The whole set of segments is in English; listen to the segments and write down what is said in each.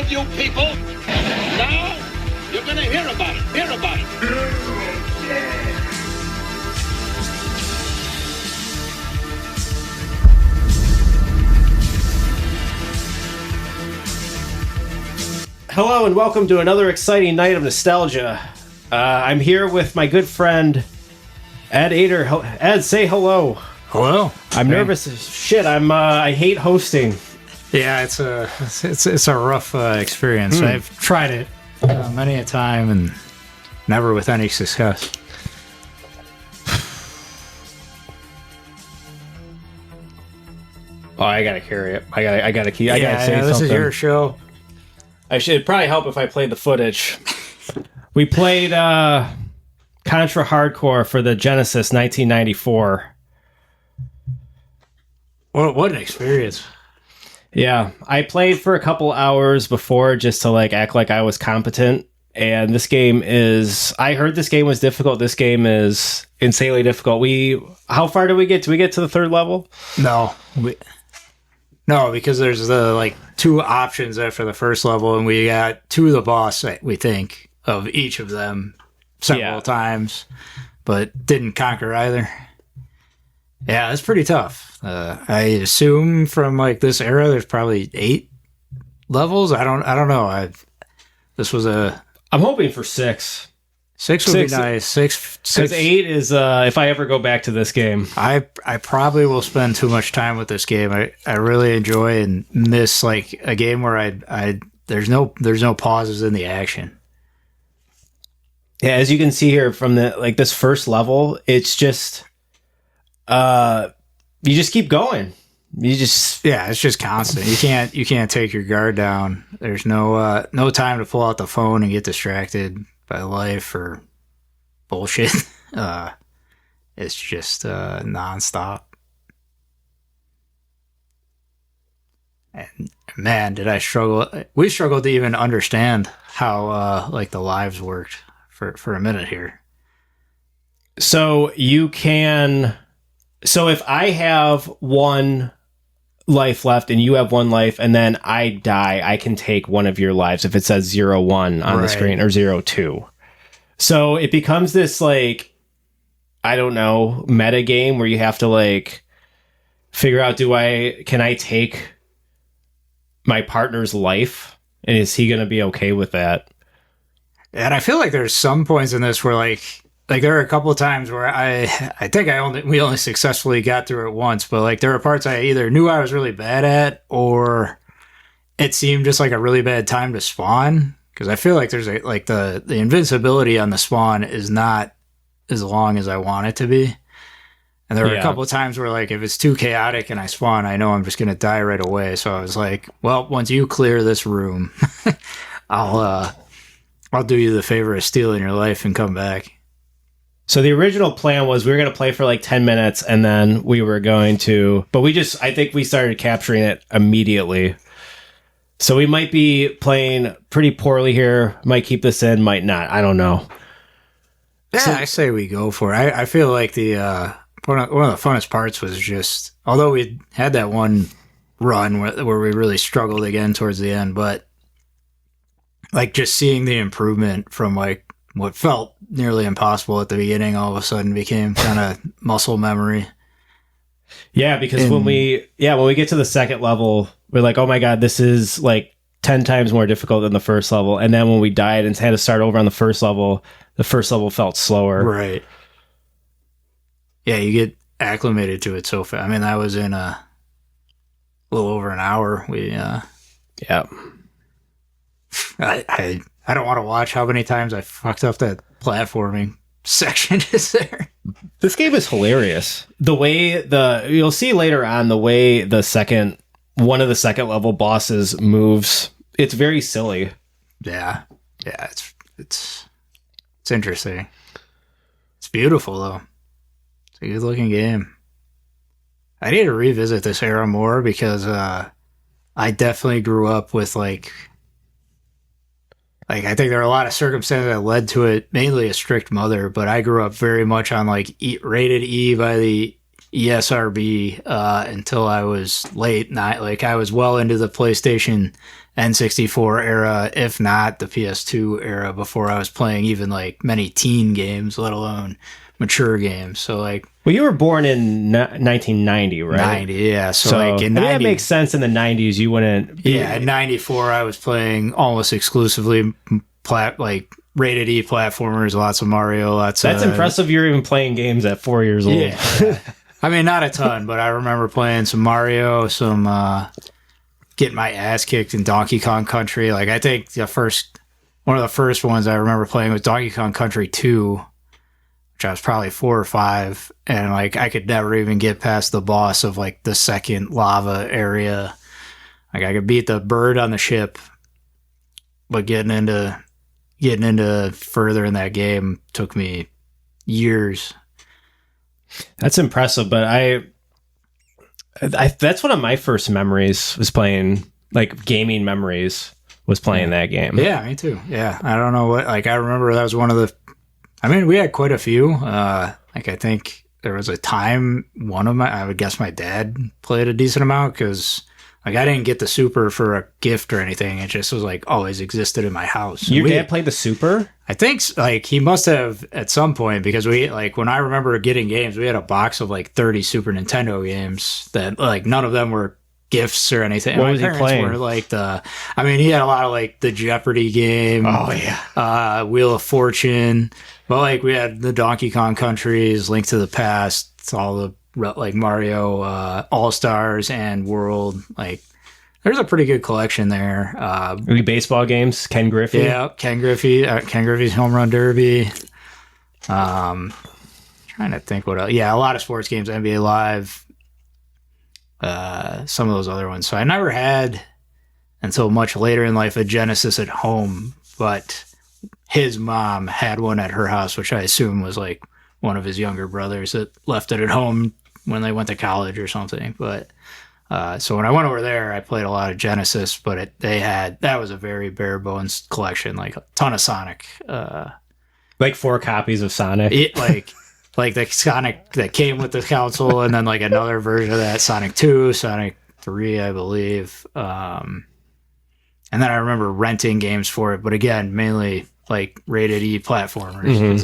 with you people. Now, you're gonna hear about it. Hear about it. Hello and welcome to another exciting night of nostalgia. I'm here with my good friend Ed Ader. Ed, say hello. Hello. I'm nervous as shit. I hate hosting. Yeah, it's a rough experience. I've tried it many a time and never with any success. Oh, I gotta carry it. I gotta keep. I gotta say this something. is your show. I should probably help if I played the footage. We played Contra Hard Corps for the Genesis 1994. What an experience. Yeah, I played for a couple hours before just to act like I was competent. And this game is... I heard this game was difficult. This game is insanely difficult. How far did we get? Did we get to the third level? No, because there's the two options after the first level, and we got two of the boss, we think, of each of them several times, but didn't conquer either. Yeah, it's pretty tough. I assume from this era, there's probably 8 levels. I don't know. I'm hoping for 6. 6 would be nice. 6 because 8 is if I ever go back to this game. I probably will spend too much time with this game. I really enjoy and miss a game where there's no pauses in the action. Yeah, as you can see here from the this first level, it's just you just keep going. It's just constant. You can't take your guard down. There's no time to pull out the phone and get distracted by life or bullshit. It's just nonstop. And man, did I struggle. We struggled to even understand how the lives worked for a minute here. So if I have 1 life left and you have 1 life and then I die, I can take one of your lives if it says 0-1 on the screen or 0-2. So it becomes this I don't know, meta game where you have to figure out, can I take my partner's life and is he going to be okay with that? And I feel like there's some points in this where there are a couple of times where I think we only successfully got through it once, but there were parts I either knew I was really bad at or it seemed just like a really bad time to spawn. Because I feel like there's the invincibility on the spawn is not as long as I want it to be. And there were a couple of times where if it's too chaotic and I spawn, I know I'm just going to die right away. So I was like, well, once you clear this room, I'll do you the favor of stealing your life and come back. So the original plan was we were going to play for 10 minutes and then we were going to, but I think we started capturing it immediately. So we might be playing pretty poorly here. Might keep this in, might not. I don't know. Yeah, I say we go for it. I feel like the one of the funnest parts was just, although we had that one run where we really struggled again towards the end, but just seeing the improvement from what felt nearly impossible at the beginning all of a sudden became kind of muscle memory. Yeah, because when we get to the second level, we're like, oh my god, this is 10 times more difficult than the first level. And then when we died and had to start over on the first level felt slower. Right. Yeah, you get acclimated to it so fast. I mean, that was in a little over an hour. I don't want to watch how many times I fucked up that platforming section is there. This game is hilarious. The way you'll see later on, the way one of the second level bosses moves, it's very silly. Yeah, it's interesting. It's beautiful though. It's a good looking game. I need to revisit this era more because I definitely grew up with I think there are a lot of circumstances that led to it, mainly a strict mother, but I grew up very much on rated E by the ESRB until I was late night. I was well into the PlayStation N64 era, if not the PS2 era, before I was playing even like many teen games, let alone mature games. So like, well, you were born in 1990, right? 90, yeah. So like in 90, that makes sense. In the 90s, you wouldn't. Yeah, in 94, I was playing almost exclusively like rated E platformers, lots of Mario, lots. That's impressive. You're even playing games at 4 years old. Yeah. I mean, not a ton, but I remember playing some Mario, some getting my ass kicked in Donkey Kong Country. Like, I think one of the first ones I remember playing was Donkey Kong Country 2, which I was probably 4 or 5, and like I could never even get past the boss of like the second lava area. Like, I could beat the bird on the ship, but getting into further in that game took me years. That's impressive, but I that's one of my first memories was playing, like gaming memories was playing that game. Yeah, me too. Yeah, I don't know what, like I remember that was one of the, I mean, we had quite a few. Like I think there was a time I would guess my dad played a decent amount because like I didn't get the Super for a gift or anything. It just was like always existed in my house. Your dad played the Super? I think like he must have at some point, because we, like when I remember getting games, we had a box of like 30 Super Nintendo games that like none of them were gifts or anything. What was he playing? Were like he had a lot of like the Jeopardy game. Oh yeah. Wheel of Fortune. But like we had the Donkey Kong Countries, Link to the Past, all the like Mario All Stars and World. Like there's a pretty good collection there. Baseball games, Ken Griffey. Yeah, Ken Griffey's Home Run Derby. Trying to think what else. Yeah, a lot of sports games, NBA Live. Some of those other ones. So I never had, until much later in life, a Genesis at home, but his mom had one at her house, which I assume was like one of his younger brothers that left it at home when they went to college or something. But so when I went over there, I played a lot of Genesis, but that was a very bare bones collection, like a ton of Sonic. Like 4 copies of Sonic. Like the Sonic that came with the console, and then like another version of that, Sonic 2, Sonic 3, I believe. And then I remember renting games for it, but again, mainly like rated E platformers, because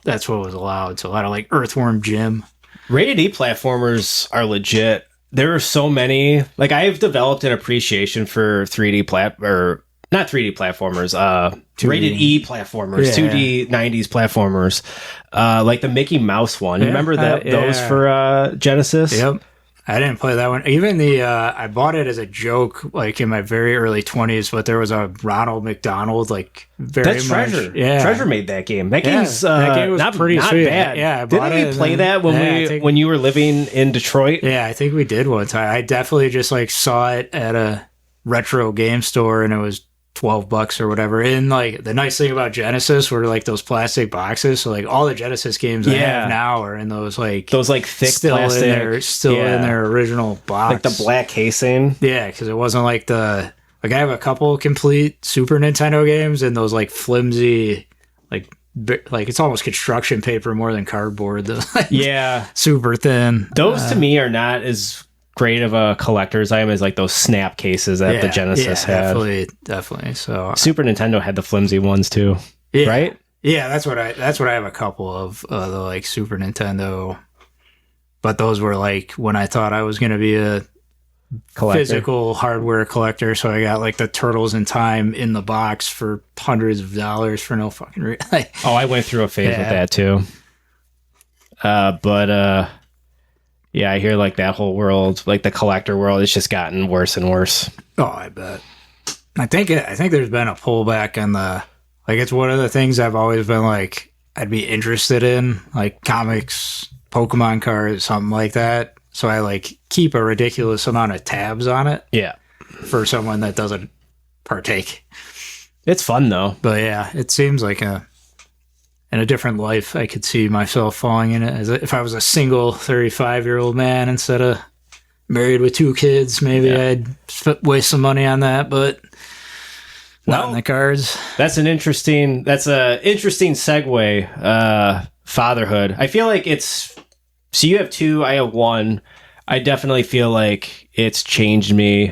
that's what was allowed. So a lot of like Earthworm Jim. Rated E platformers are legit. There are so many. Like I've developed an appreciation for 3D not 3D platformers, 2D. Rated E platformers, 2D 90s platformers, like the Mickey Mouse one. Remember those for Genesis? Yep. I didn't play that one. Even I bought it as a joke, like in my very early 20s, but there was a Ronald McDonald, like That's Treasure. Yeah. Treasure made that game. That game was not pretty not sweet. bad. Yeah, I bought Didn't we play that when you were living in Detroit? Yeah, I think we did one time. I definitely just like saw it at a retro game store, and it was $12 or whatever. And like the nice thing about Genesis were like those plastic boxes. So like all the Genesis games I have now are in those thick plastic, in their original box, like the black casing. Yeah, because it wasn't like I have a couple complete Super Nintendo games and those like flimsy, like it's almost construction paper more than cardboard. Super thin. Those to me are not as great of a collector's item as like those snap cases that the Genesis had. Definitely. So Super Nintendo had the flimsy ones too, right? Yeah, that's what I have a couple of the like Super Nintendo, but those were like when I thought I was going to be a physical hardware collector. So I got like the Turtles in Time in the box for hundreds of dollars for no fucking reason. I went through a phase with that too. Yeah, I hear like that whole world, like the collector world, it's just gotten worse and worse. Oh, I bet. I think there's been a pullback on it's one of the things I've always been like, I'd be interested in, like comics, Pokemon cards, something like that. So I like keep a ridiculous amount of tabs on it. Yeah. For someone that doesn't partake. It's fun though. But yeah, it seems like in a different life, I could see myself falling in it as if I was a single 35-year-old man instead of married with 2 kids. Maybe I'd waste some money on that, but not in the cards. That's a interesting segue. Fatherhood. I feel like so you have 2, I have 1. I definitely feel like it's changed me.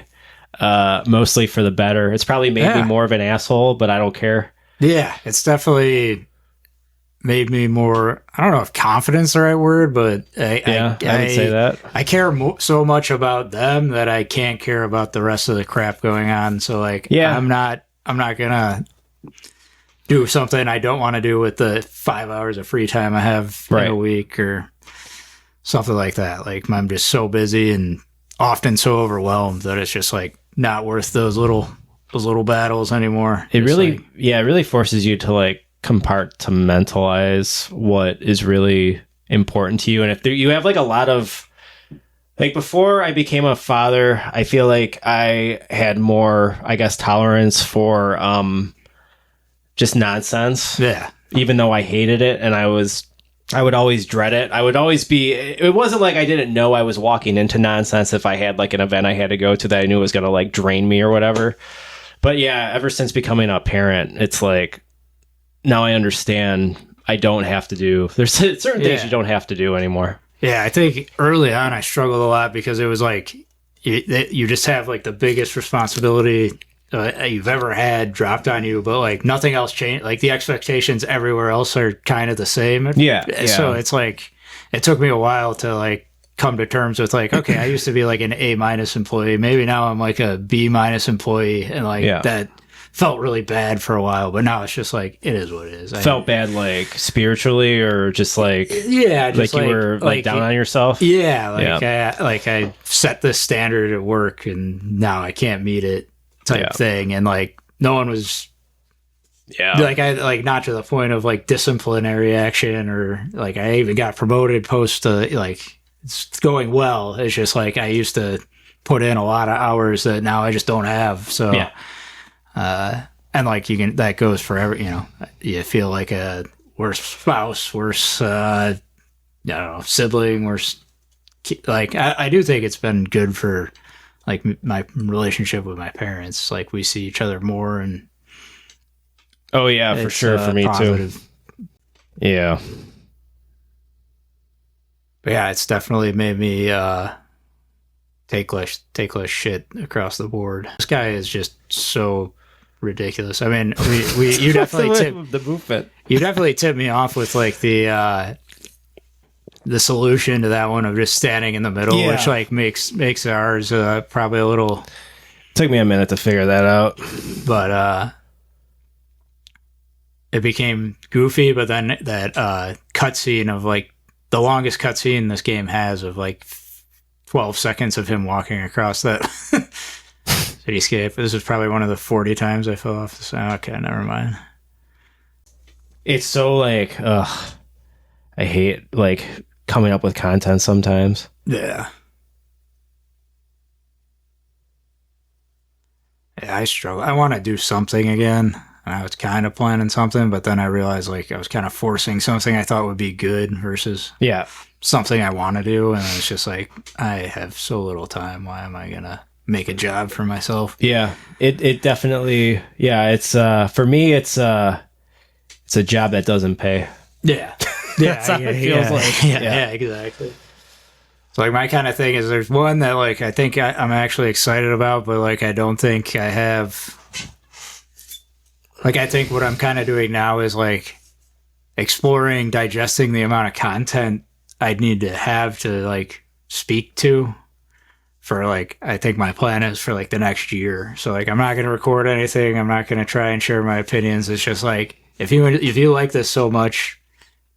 mostly for the better. It's probably made me more of an asshole, but I don't care. Yeah, it's definitely made me more, I don't know if confidence is the right word, but I would say that. I care so much about them that I can't care about the rest of the crap going on. So like, I'm not gonna do something I don't want to do with the 5 hours of free time I have in a week or something like that. Like I'm just so busy and often so overwhelmed that it's just like not worth those little battles anymore. It really forces you to like compartmentalize what is really important to you. And if you have like a lot of, like before I became a father, I feel like I had more, I guess, tolerance for just nonsense. Yeah. Even though I hated it and I would always dread it. I would always be, it wasn't like I didn't know I was walking into nonsense if I had like an event I had to go to that I knew was going to like drain me or whatever. But yeah, ever since becoming a parent, it's like, now I understand I don't have to do, there's certain things you don't have to do anymore. Yeah, I think early on I struggled a lot because it was like, you just have like the biggest responsibility you've ever had dropped on you, but like nothing else changed. Like the expectations everywhere else are kind of the same. Yeah. So it's like, it took me a while to like come to terms with like, okay, I used to be like an A- employee. Maybe now I'm like a B- employee. And like that felt really bad for a while, but now it's just like, it is what it is. Felt bad like spiritually or just like, just like you were like down on yourself? Yeah. I set this standard at work and now I can't meet it type thing. And like, no one was not to the point of like disciplinary action or like I even got promoted post like it's going well. It's just like I used to put in a lot of hours that now I just don't have. So, and like that goes forever, you feel like a worse spouse, worse, I don't know, sibling, worse. Like, I do think it's been good for like my relationship with my parents. Like we see each other more and. Oh yeah, for sure. For me positive. Too. Yeah. But yeah, it's definitely made me take less shit across the board. This guy is just so ridiculous. I mean, you definitely the movement. You definitely tipped me off with like the solution to that one of just standing in the middle, which like makes ours probably a little. Took me a minute to figure that out, but it became goofy. But then that cutscene of like. The longest cutscene this game has of like 12 seconds of him walking across that cityscape. This is probably one of the 40 times I fell off the side. Okay, never mind. It's so like, I hate like coming up with content sometimes. Yeah. Yeah, I struggle. I want to do something again. I was kind of planning something, but then I realized like I was kind of forcing something I thought would be good versus something I want to do. And it's just like, I have so little time. Why am I going to make a job for myself? Yeah, it definitely, it's, for me, it's a job that doesn't pay. Yeah. That's how it feels like. Yeah, exactly. So like my kind of thing is there's one that like, I think I'm actually excited about, but like, I don't think I have. Like, I think what I'm kind of doing now is, like, exploring, digesting the amount of content I'd need to have to, like, speak to for, like, I think my plan is for, like, the next year. So, like, I'm not going to record anything. I'm not going to try and share my opinions. It's just, like, if you like this so much,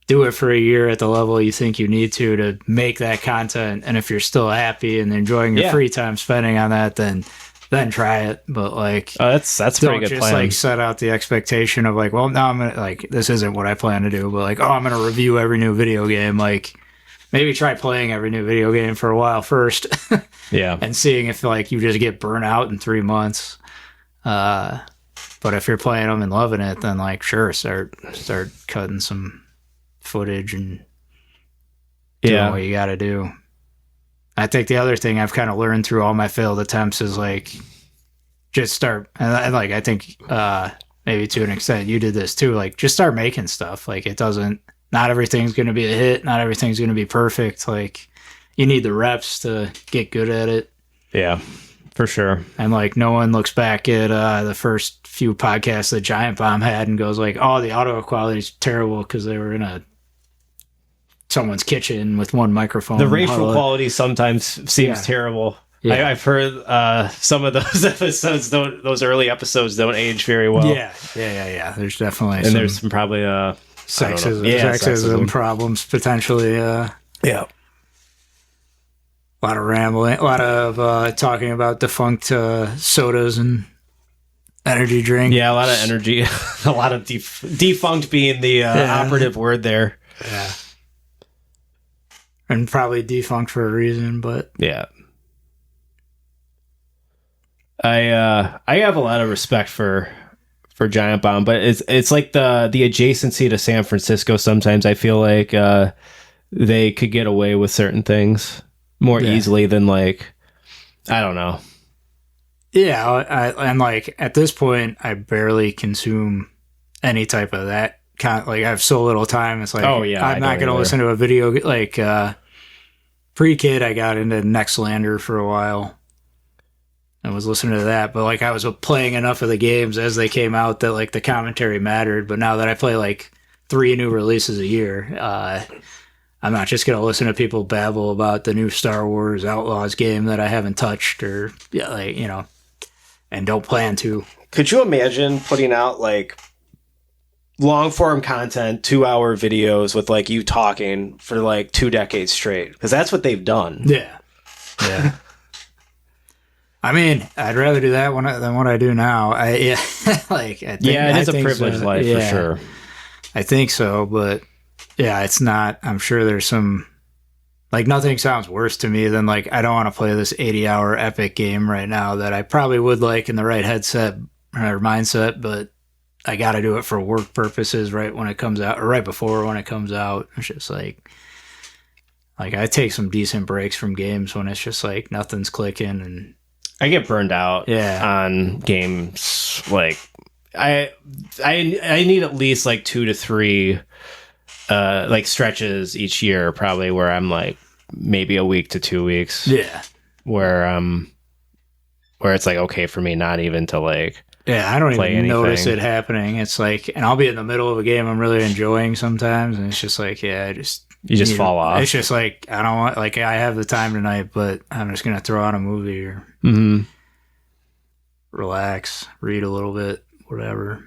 do it for a year at the level you think you need to make that content. And if you're still happy and enjoying your free time spending on that, then try it. But like that's a pretty good just plan. Like set out the expectation of like, well, now I'm gonna like this isn't what I plan to do, but like, I'm gonna review every new video game. Like maybe try playing every new video game for a while first. And seeing if like you just get burnt out in 3 months. But if you're playing them and loving it, then like sure, start cutting some footage and doing what you gotta do. I think the other thing I've kind of learned through all my failed attempts is like just start and like I think maybe to an extent you did this too, like just start making stuff. Like not everything's going to be a hit, not everything's going to be perfect. Like you need the reps to get good at it. Yeah, For sure. And like no one looks back at the first few podcasts that Giant Bomb had and goes like, "Oh, the audio quality is terrible because they were in someone's kitchen with one microphone." The racial quality sometimes seems terrible. Yeah. I've heard some of those episodes, those early episodes don't age very well. Yeah. There's definitely there's some probably sexism problems potentially. Yeah. A lot of rambling, a lot of talking about defunct sodas and energy drink. Yeah, a lot of energy, a lot of defunct being the operative word there. Yeah. And probably defunct for a reason, but yeah. I have a lot of respect for Giant Bomb, but it's like the adjacency to San Francisco. Sometimes I feel like they could get away with certain things more easily than like, I don't know. Yeah, and like at this point, I barely consume any type of that kind. Like I have so little time. It's like, I'm not going to listen to a video. Like pre-kid, I got into Nextlander for a while. I was listening to that, but like I was playing enough of the games as they came out that like the commentary mattered. But now that I play like 3 new releases a year, I'm not just going to listen to people babble about the new Star Wars Outlaws game that I haven't touched or, and don't plan to. Could you imagine putting out, like, long-form content, 2-hour videos with, like, you talking for, like, 2 decades straight? Because that's what they've done. Yeah. I mean, I'd rather do that than what I do now. It is a privileged life, for sure. I think so, but... yeah, it's not. I'm sure there's some, like, nothing sounds worse to me than, like, I don't want to play this 80-hour epic game right now that I probably would like in the right headset or mindset, but I got to do it for work purposes right when it comes out, or right before when it comes out. It's just like I take some decent breaks from games when it's just, like, nothing's clicking. And I get burned out on games. Like, I need at least, like, 2 to 3... like stretches each year probably where I'm like maybe a week to 2 weeks. Yeah. Where it's like okay for me not even to like I don't even notice it happening. It's like, and I'll be in the middle of a game I'm really enjoying sometimes and it's just like, you just fall off. It's just like, I don't want, like, I have the time tonight, but I'm just going to throw on a movie or relax, read a little bit, whatever.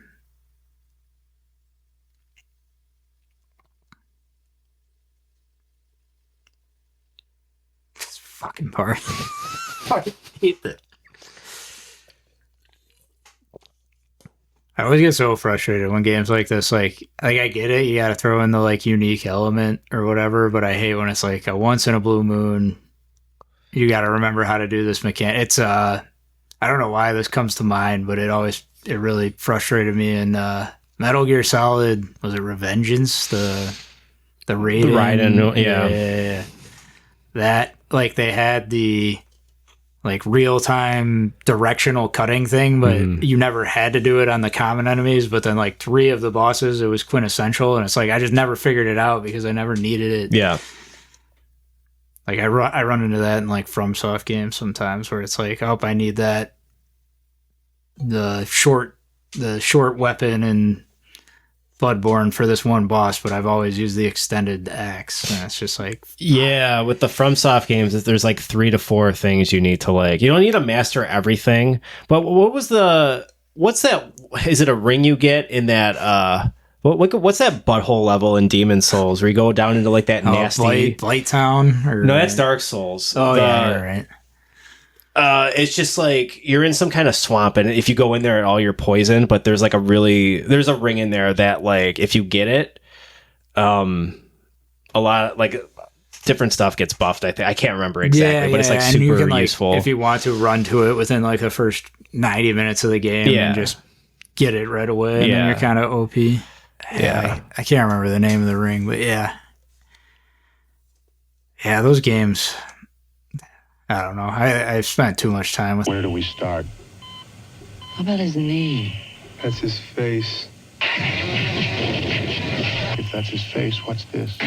Fucking part. I hate that. I always get so frustrated when games like this, like I get it, you gotta throw in the like unique element or whatever, but I hate when it's like a once in a blue moon, you gotta remember how to do this mechanic. It's I don't know why this comes to mind, but it really frustrated me in Metal Gear Solid, was it Revengeance? The Raiden? Yeah. That, like, they had the, like, real-time directional cutting thing, but you never had to do it on the common enemies, but then, like, 3 of the bosses, it was quintessential, and it's like, I just never figured it out because I never needed it. Yeah. Like, I run into that in, like, FromSoft games sometimes, where it's like, oh, I need that, the short weapon and Bloodborne for this one boss, but I've always used the extended axe, and it's just like... yeah, with the FromSoft games, there's like 3 to 4 things you need to like... You don't need to master everything, but what's that... Is it a ring you get in that... What's that butthole level in Demon Souls, where you go down into like that nasty... Blight Town? No, that's Dark Souls. Oh, yeah, you're right. It's just like you're in some kind of swamp, and if you go in there at all, you're poisoned. But there's like there's a ring in there that like if you get it, a lot like different stuff gets buffed. I think I can't remember exactly, but it's like and super you can, useful if you want to run to it within like the first 90 minutes of the game and just get it right away. And then you're kind of OP. Yeah, I can't remember the name of the ring, but yeah, those games. I don't know. I've spent too much time with... Where do we start? How about his knee? That's his face. If that's his face, what's this?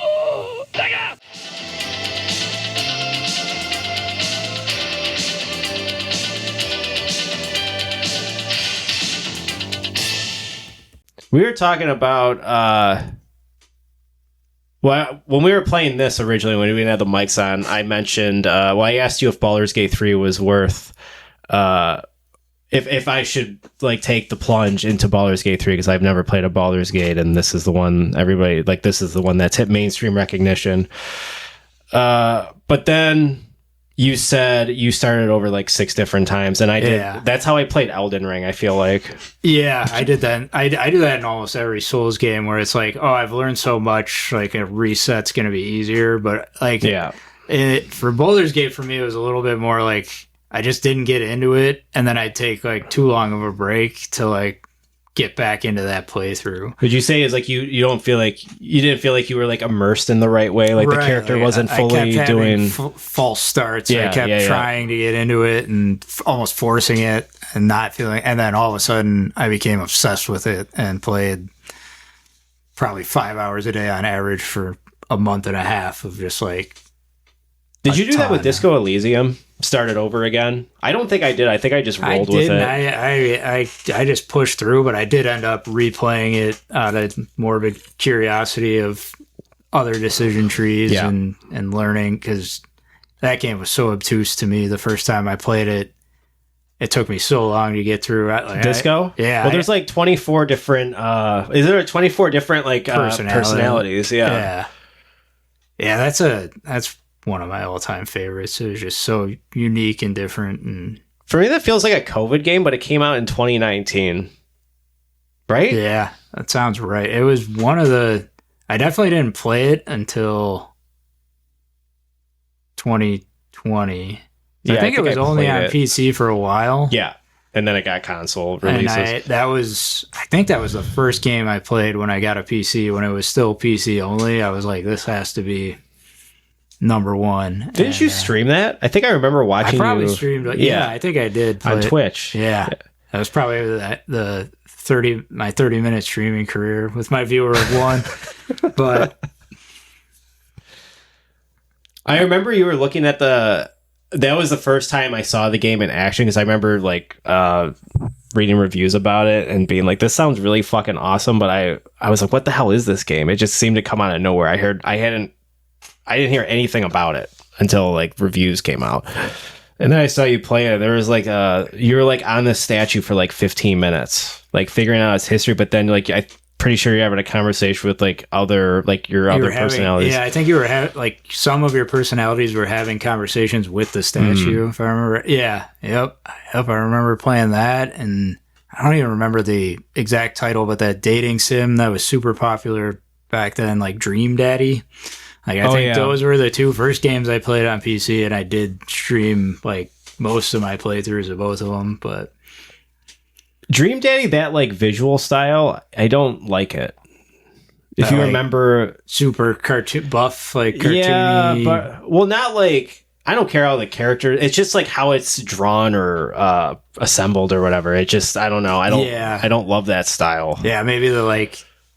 Oh, take out! We were talking about well, when we were playing this originally, when we didn't have the mics on, I mentioned I asked you if Baldur's Gate 3 was worth if I should like take the plunge into Baldur's Gate 3, because I've never played a Baldur's Gate, and this is the one everybody like. This is the one that's hit mainstream recognition. But then you said you started over like 6 different times, and I did. Yeah. That's how I played Elden Ring, I feel like. Yeah, I did that. I do that in almost every Souls game where it's like, oh, I've learned so much, like a reset's going to be easier. But like, Yeah. For Baldur's Gate, for me, it was a little bit more like I just didn't get into it, and then I'd take like too long of a break to like get back into that playthrough. Would you say is like you didn't feel like you were like immersed in the right way, like the character wasn't fully doing false starts. Yeah, I kept trying to get into it and almost forcing it and not feeling, and then all of a sudden I became obsessed with it and played probably 5 hours a day on average for a month and a half of just like. Did you do that with Disco Elysium? Started over again? I don't think I did. I think I just rolled with it. I just pushed through, but I did end up replaying it out of morbid curiosity of other decision trees and learning, because that game was so obtuse to me the first time I played it. It took me so long to get through. Disco? Well, there's like 24 different. Is there 24 different like personalities? Yeah. That's one of my all-time favorites. It was just so unique and different. And for me, that feels like a COVID game, but it came out in 2019, right? Yeah, that sounds right. It was one of the. I definitely didn't play it until 2020. Yeah, I think it was only on PC for a while. Yeah, and then it got console releases. And I think that was the first game I played when I got a PC. When it was still PC only, I was like, this has to be number one. Didn't you stream that? I think I remember watching. I probably streamed. Yeah, I think I did on Twitch. Yeah, that was probably the 30-minute streaming career with my viewer of one. But I remember you were looking at that was the first time I saw the game in action, because I remember like reading reviews about it and being like, this sounds really fucking awesome, but I was like, what the hell is this game? It just seemed to come out of nowhere. I didn't hear anything about it until like reviews came out. And then I saw you play it. There was like you were like on this statue for like 15 minutes, like figuring out its history, but then like I'm pretty sure you're having a conversation with like other like your other personalities. Yeah, I think you were like some of your personalities were having conversations with the statue, if I remember. Yeah, yep. I remember playing that, and I don't even remember the exact title, but that dating sim that was super popular back then, like Dream Daddy. Like I think those were the 2 first games I played on PC, and I did stream like most of my playthroughs of both of them. But Dream Daddy, that like visual style, I don't like it. If you remember, super cartoon buff, like cartoony. Yeah, but not like, I don't care how the character. It's just like how it's drawn or assembled or whatever. It just, I don't know. I don't love that style. Yeah, maybe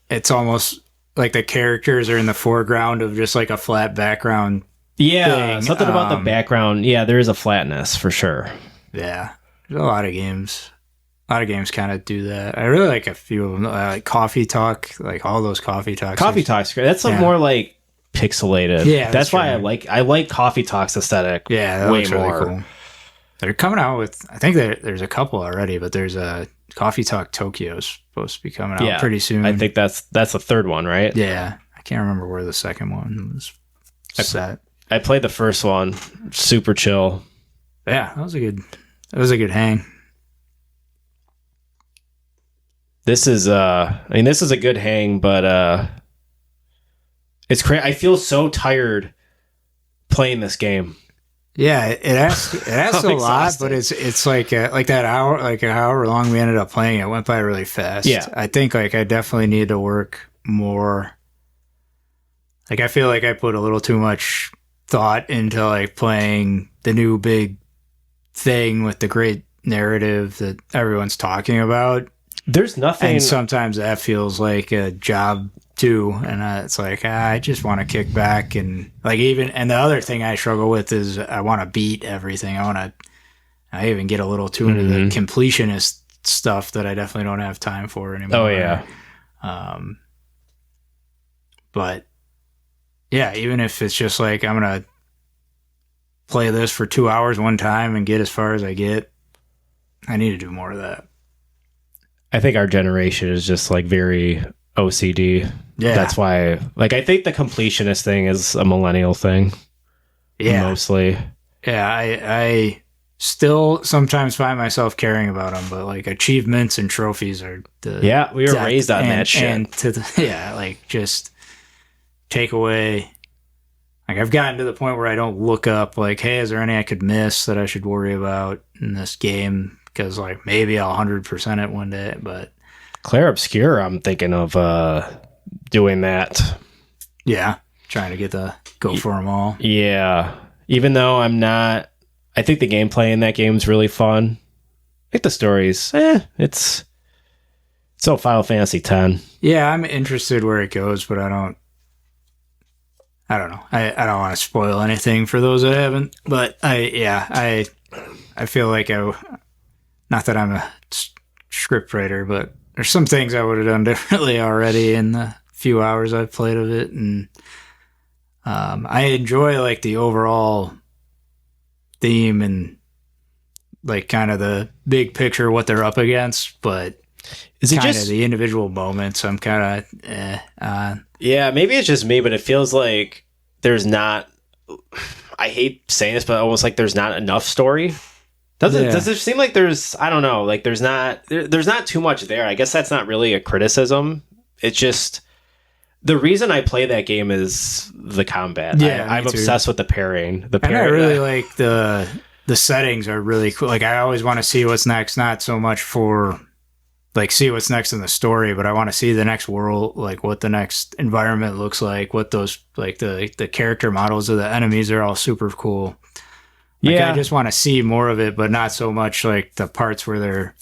it's almost like the characters are in the foreground of just like a flat background. Yeah, thing. Something about the background. Yeah, there is a flatness for sure. Yeah, there's a lot of games. A lot of games kind of do that. I really like a few of them, like Coffee Talk, like all those Coffee Talks. Coffee Talk's great. That's more like pixelated. Yeah, that's why I like Coffee Talk's aesthetic. Yeah, that looks really cool. They're coming out with, I think there's a couple already, but there's a Coffee Talk Tokyo's supposed to be coming out pretty soon. I think that's the third one, right? Yeah, I can't remember where the second one was set. I played the first one, super chill. Yeah, that was a good hang. This is a good hang, but it's crazy. I feel so tired playing this game. Yeah, it asks a lot, but it's like that hour, like however long we ended up playing, it went by really fast. Yeah, I think like I definitely need to work more. Like I feel like I put a little too much thought into like playing the new big thing with the great narrative that everyone's talking about. There's nothing, and sometimes that feels like a job too, and it's like I just want to kick back and like and the other thing I struggle with is I want to beat everything. I even get a little too into the completionist stuff that I definitely don't have time for anymore. Oh yeah, But yeah, even if it's just like I'm gonna play this for 2 hours one time and get as far as I get, I need to do more of that. I think our generation is just like very OCD. Yeah. That's why, like, I think the completionist thing is a millennial thing. Yeah. Mostly. Yeah, I still sometimes find myself caring about them, but like achievements and trophies are the Yeah, we were raised on that shit. And like just take away. Like I've gotten to the point where I don't look up like, hey, is there any I could miss that I should worry about in this game? Because like maybe I'll 100% it one day, but Claire Obscure, I'm thinking of doing that. yeah, trying to get the go for them all. Yeah, even though I'm not, I think the gameplay in that game is really fun. I think the story's, it's so Final Fantasy X. Yeah, I'm interested where it goes, but I don't know. I don't want to spoil anything for those that haven't, but I feel like not that I'm a script writer, but there's some things I would have done differently already in the few hours I've played of it. And I enjoy like the overall theme and like kind of the big picture, what they're up against, but is it kind of just the individual moments I'm kind of yeah, maybe it's just me, but it feels like there's not, I hate saying this, but almost like there's not enough story. Does it seem like there's, I don't know, like there's not too much there. I guess that's not really a criticism. It's just the reason I play that game is the combat. Yeah, I'm obsessed with the pairing. And I really like the settings are really cool. Like I always want to see what's next, not so much for like see what's next in the story, but I want to see the next world, like what the next environment looks like, what those like the character models of the enemies are all super cool. Like, yeah, I just want to see more of it, but not so much like the parts where they're...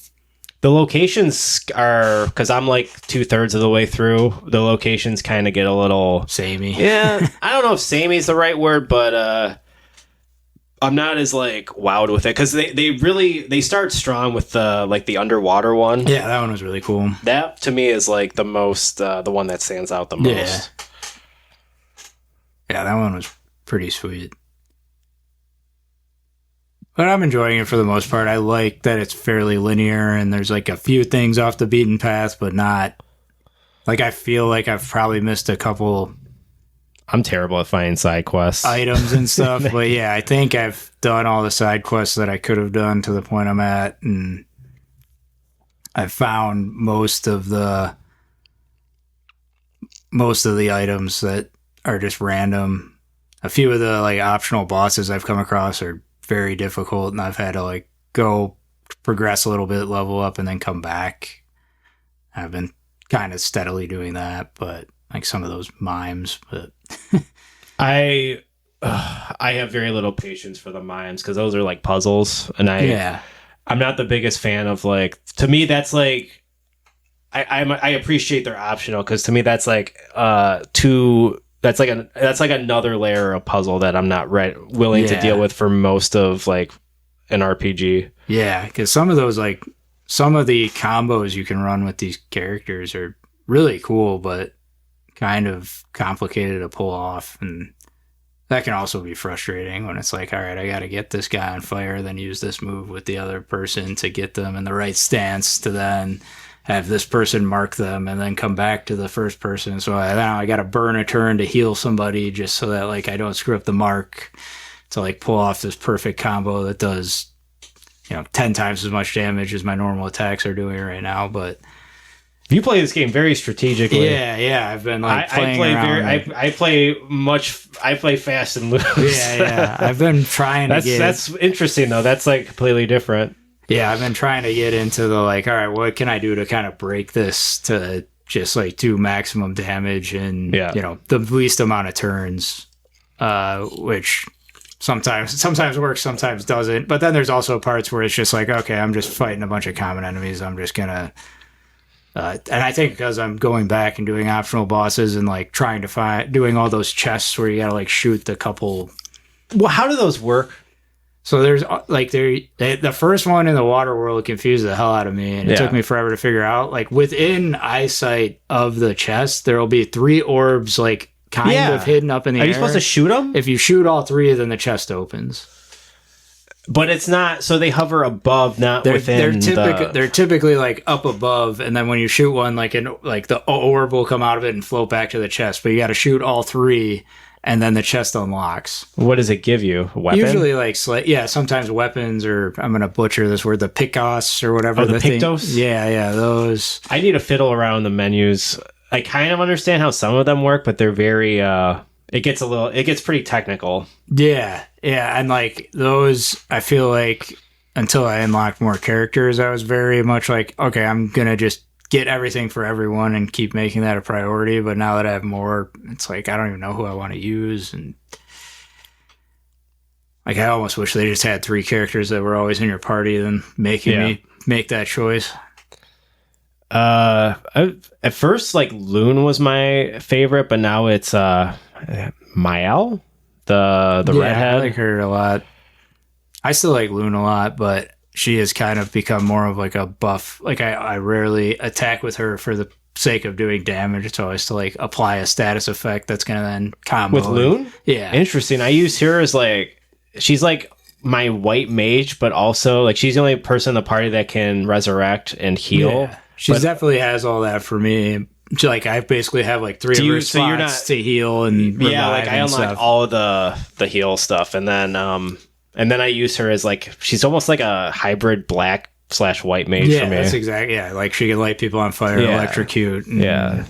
The locations are, because I'm like 2/3 of the way through, the locations kind of get a little... samey. Yeah, I don't know if samey is the right word, but I'm not as like wowed with it, because they start strong with the underwater one. Yeah, that one was really cool. That, to me, is like the most, the one that stands out the most. Yeah, that one was pretty sweet. But I'm enjoying it for the most part. I like that it's fairly linear and there's like a few things off the beaten path, but not like I feel like I've probably missed a couple. I'm terrible at finding side quests. Items and stuff. But yeah, I think I've done all the side quests that I could have done to the point I'm at. And I've found most of the items that are just random. A few of the like optional bosses I've come across are very difficult, and I've had to like go progress a little bit, level up, and then come back. I've been kind of steadily doing that, but like some of those mimes. But I have very little patience for the mimes because those are like puzzles, and I'm not the biggest fan of like. To me, that's like I appreciate they're optional because to me that's like That's like another layer of puzzle that I'm not willing to deal with for most of like an RPG. Yeah, because some of those like some of the combos you can run with these characters are really cool, but kind of complicated to pull off, and that can also be frustrating when it's like, all right, I got to get this guy on fire, then use this move with the other person to get them in the right stance to then have this person mark them and then come back to the first person. So I got to burn a turn to heal somebody just so that like I don't screw up the mark to like pull off this perfect combo that does, 10 times as much damage as my normal attacks are doing right now. But you play this game very strategically. Yeah. I've been like playing around. I play fast and loose. Yeah. I've been trying to get... That's interesting though. That's like completely different. Yeah, I've been trying to get into the like, all right, what can I do to kind of break this to just like do maximum damage and the least amount of turns, which sometimes works, sometimes doesn't. But then there's also parts where it's just like, okay, I'm just fighting a bunch of common enemies. I'm just gonna, and I think because I'm going back and doing optional bosses and like trying to doing all those chests where you gotta like shoot the couple. Well, how do those work? So there's like the first one in the water world confused the hell out of me, and it took me forever to figure out. Like within eyesight of the chest, there will be 3 orbs, like kind of hidden up in the air. Are you supposed to shoot them? If you shoot all 3, then the chest opens. But it's not. So they hover above, not within. They're typically like up above, and then when you shoot one, like the orb will come out of it and float back to the chest. But you got to shoot all 3. And then the chest unlocks. What does it give you? A weapon? Usually, like, sometimes weapons, or I'm going to butcher this word, the Picos or whatever. Oh, the Pictos? Yeah, those. I need to fiddle around the menus. I kind of understand how some of them work, but they're very, it gets pretty technical. Yeah. And like those, I feel like until I unlocked more characters, I was very much like, okay, I'm going to just get everything for everyone and keep making that a priority. But now that I have more, it's like I don't even know who I want to use, and like I almost wish they just had 3 characters that were always in your party than making me make that choice. At first, like Loon was my favorite, but now it's Mael, the redhead. I like her a lot. I still like Loon a lot, but she has kind of become more of like a buff. Like I rarely attack with her for the sake of doing damage. It's always to like apply a status effect that's going to then combo. With Loon? Yeah. Interesting. I use her as like, she's like my white mage, but also like she's the only person in the party that can resurrect and heal. Yeah. She definitely has all that for me. Like I basically have like 3 of her spots to heal and revive. Yeah, like I unlock all of the heal stuff, and then I use her as like she's almost like a hybrid black/white mage for me. That's exactly. Yeah, like she can light people on fire, electrocute, and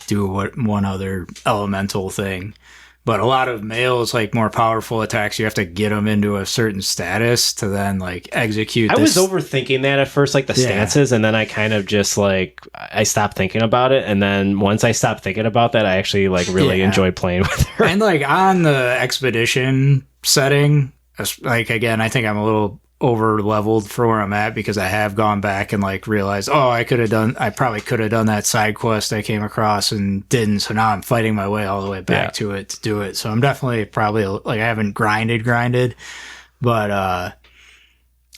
do one other elemental thing. But a lot of males, like more powerful attacks, you have to get them into a certain status to then like execute. I was overthinking that at first, like the stances, and then I kind of just like I stopped thinking about it. And then once I stopped thinking about that, I actually like really enjoyed playing with her. And like on the expedition setting, like again, I think I'm a little over leveled for where I'm at because I have gone back and like realized, I probably could have done that side quest I came across and didn't. So now I'm fighting my way all the way back to it to do it. So I'm definitely probably like, I haven't grinded, but,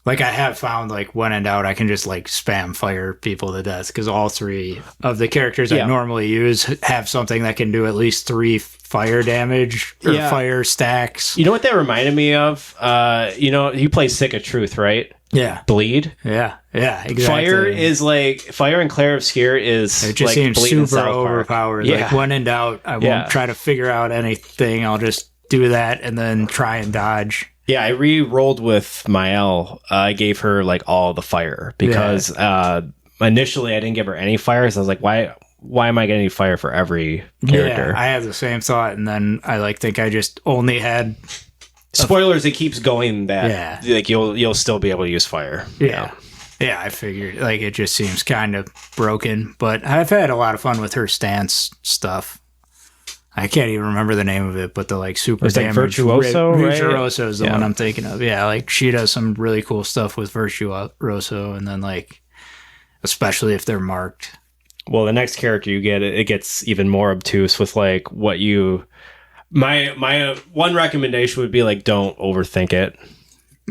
like I have found like when in doubt, I can just like spam fire people to death because all 3 of the characters I normally use have something that can do at least 3 fire damage or fire stacks. You know what that reminded me of? You play Sick of Truth, right? Yeah. Bleed. Yeah, exactly. Fire is like Fire and Claire Obscure is it just like seems Bleed super overpowered. Yeah. Like when in doubt, I won't try to figure out anything. I'll just do that and then try and dodge. Yeah, I re-rolled with Mael. I gave her like all the fire because initially I didn't give her any fire. So I was like, why am I getting fire for every character? Yeah, I had the same thought, and then I think I just only had spoilers. It keeps going that like you'll still be able to use fire. Yeah, I figured like it just seems kind of broken, but I've had a lot of fun with her stance stuff. I can't even remember the name of it, but the like super it's damage. Like Virtuoso, right? Virtuoso is the one I'm thinking of. Yeah, like she does some really cool stuff with Virtuoso, and then like especially if they're marked. Well, the next character you get, it gets even more obtuse with like what you. My one recommendation would be like don't overthink it,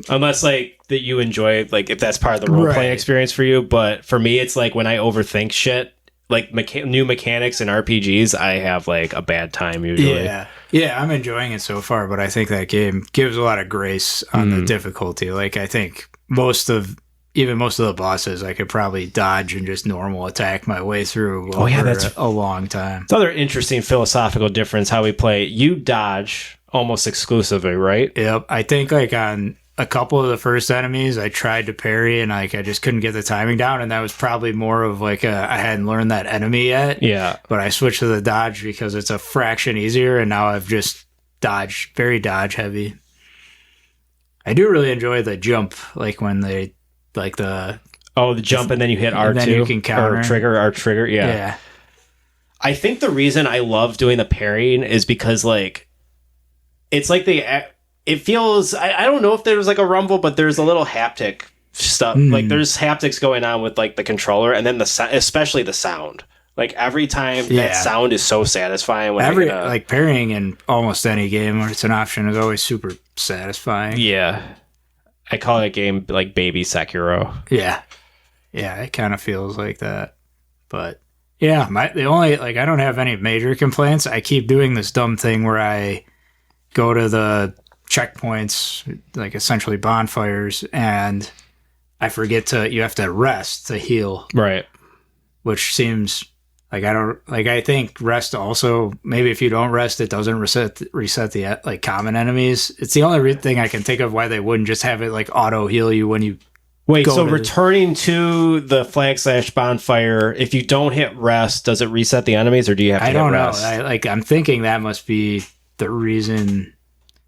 unless like that you enjoy like if that's part of the role playing experience for you. But for me, it's like when I overthink shit. Like new mechanics and RPGs, I have like a bad time usually. Yeah, I'm enjoying it so far, but I think that game gives a lot of grace on the difficulty. Like I think most of the bosses, I could probably dodge and just normal attack my way through. That's a long time. It's another interesting philosophical difference how we play. You dodge almost exclusively, right? Yep. I think like on a couple of the first enemies, I tried to parry and like I just couldn't get the timing down, and that was probably more of like I hadn't learned that enemy yet. Yeah. But I switched to the dodge because it's a fraction easier, and now I've just very dodge heavy. I do really enjoy the jump, like when they like the jump and then you hit R2 and then you can counter R trigger. Yeah. I think the reason I love doing the parrying is because like it's like it feels, I don't know if there's like a rumble, but there's a little haptic stuff. Like there's haptics going on with like the controller, and then especially the sound. Like every time that sound is so satisfying. When like parrying in almost any game where it's an option is always super satisfying. Yeah. I call that game like baby Sekiro. Yeah. Yeah, it kind of feels like that. But yeah, the only, like, I don't have any major complaints. I keep doing this dumb thing where I go to the checkpoints, like essentially bonfires, and I forget you have to rest to heal. Right. Which seems like I think rest also, maybe if you don't rest, it doesn't reset the like common enemies. It's the only thing I can think of why they wouldn't just have it like auto heal you when you wait. So returning to the flag/bonfire, if you don't hit rest, does it reset the enemies, or do you have to hit rest? I don't know. I'm thinking that must be the reason,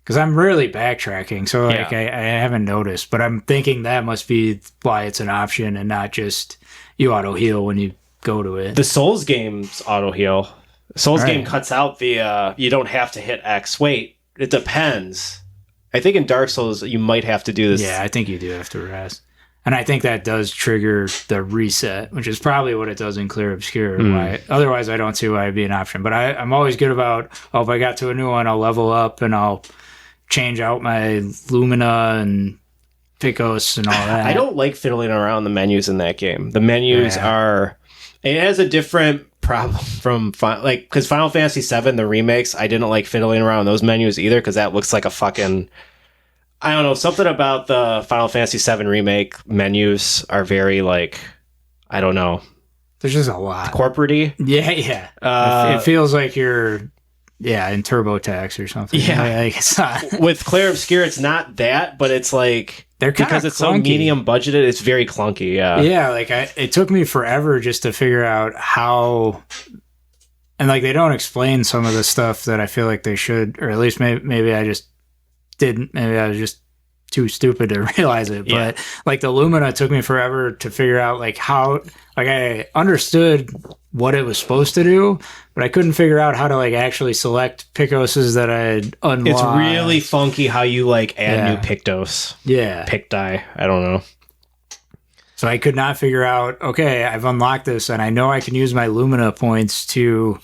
because I'm really backtracking, so like I haven't noticed, but I'm thinking that must be why it's an option and not just you auto heal when you go to it. The Souls game's auto heal. Souls game cuts out the you don't have to hit X. Wait, it depends. I think in Dark Souls you might have to do this. Yeah, I think you do have to rest. And I think that does trigger the reset, which is probably what it does in Clear Obscure. Why? Otherwise, I don't see why it'd be an option. But I'm always good about, if I got to a new one, I'll level up and I'll change out my Lumina and Picos and all that. I don't like fiddling around the menus in that game. The menus are... It has a different problem from... because Final Fantasy VII, the remakes, I didn't like fiddling around those menus either, because that looks like a fucking... I don't know, something about the Final Fantasy VII remake menus are very, like, I don't know. There's just a lot. Corporate-y. Yeah. It feels like you're, in TurboTax or something. Yeah. Like, it's not. With Clear Obscure, it's not that, but it's like... They're kind because of it's so medium budgeted, it's very clunky, Yeah, like, it took me forever just to figure out how... And, like, they don't explain some of the stuff that I feel like they should, or at least maybe I just didn't. Maybe I was just too stupid to realize it. Yeah. But like the Lumina took me forever to figure out like how, like I understood what it was supposed to do, but I couldn't figure out how to like actually select Picoses that I had unlocked. It's really funky how you like add new Pictos. Yeah. Picti. I don't know. So I could not figure out, okay, I've unlocked this and I know I can use my Lumina points to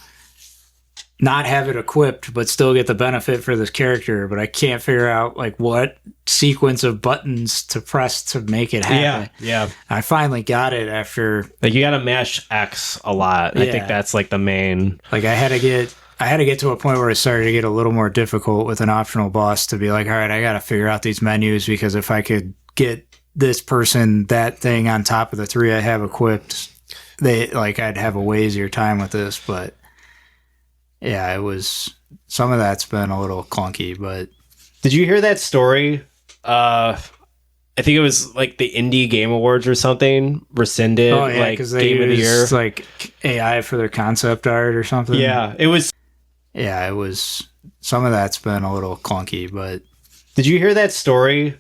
not have it equipped, but still get the benefit for this character. But I can't figure out like what sequence of buttons to press to make it happen. Yeah. I finally got it after. Like you got to mash X a lot. I think that's like the main. Like I had to get to a point where it started to get a little more difficult with an optional boss to be like, all right, I got to figure out these menus, because if I could get this person that thing on top of the three I have equipped, I'd have a way easier time with this. But yeah, it was, some of that's been a little clunky. But did you hear that story? I think it was like the Indie Game Awards or something rescinded like Game of the Year, like AI for their concept art or something. Yeah, it was. Yeah, it was. Some of that's been a little clunky. But did you hear that story?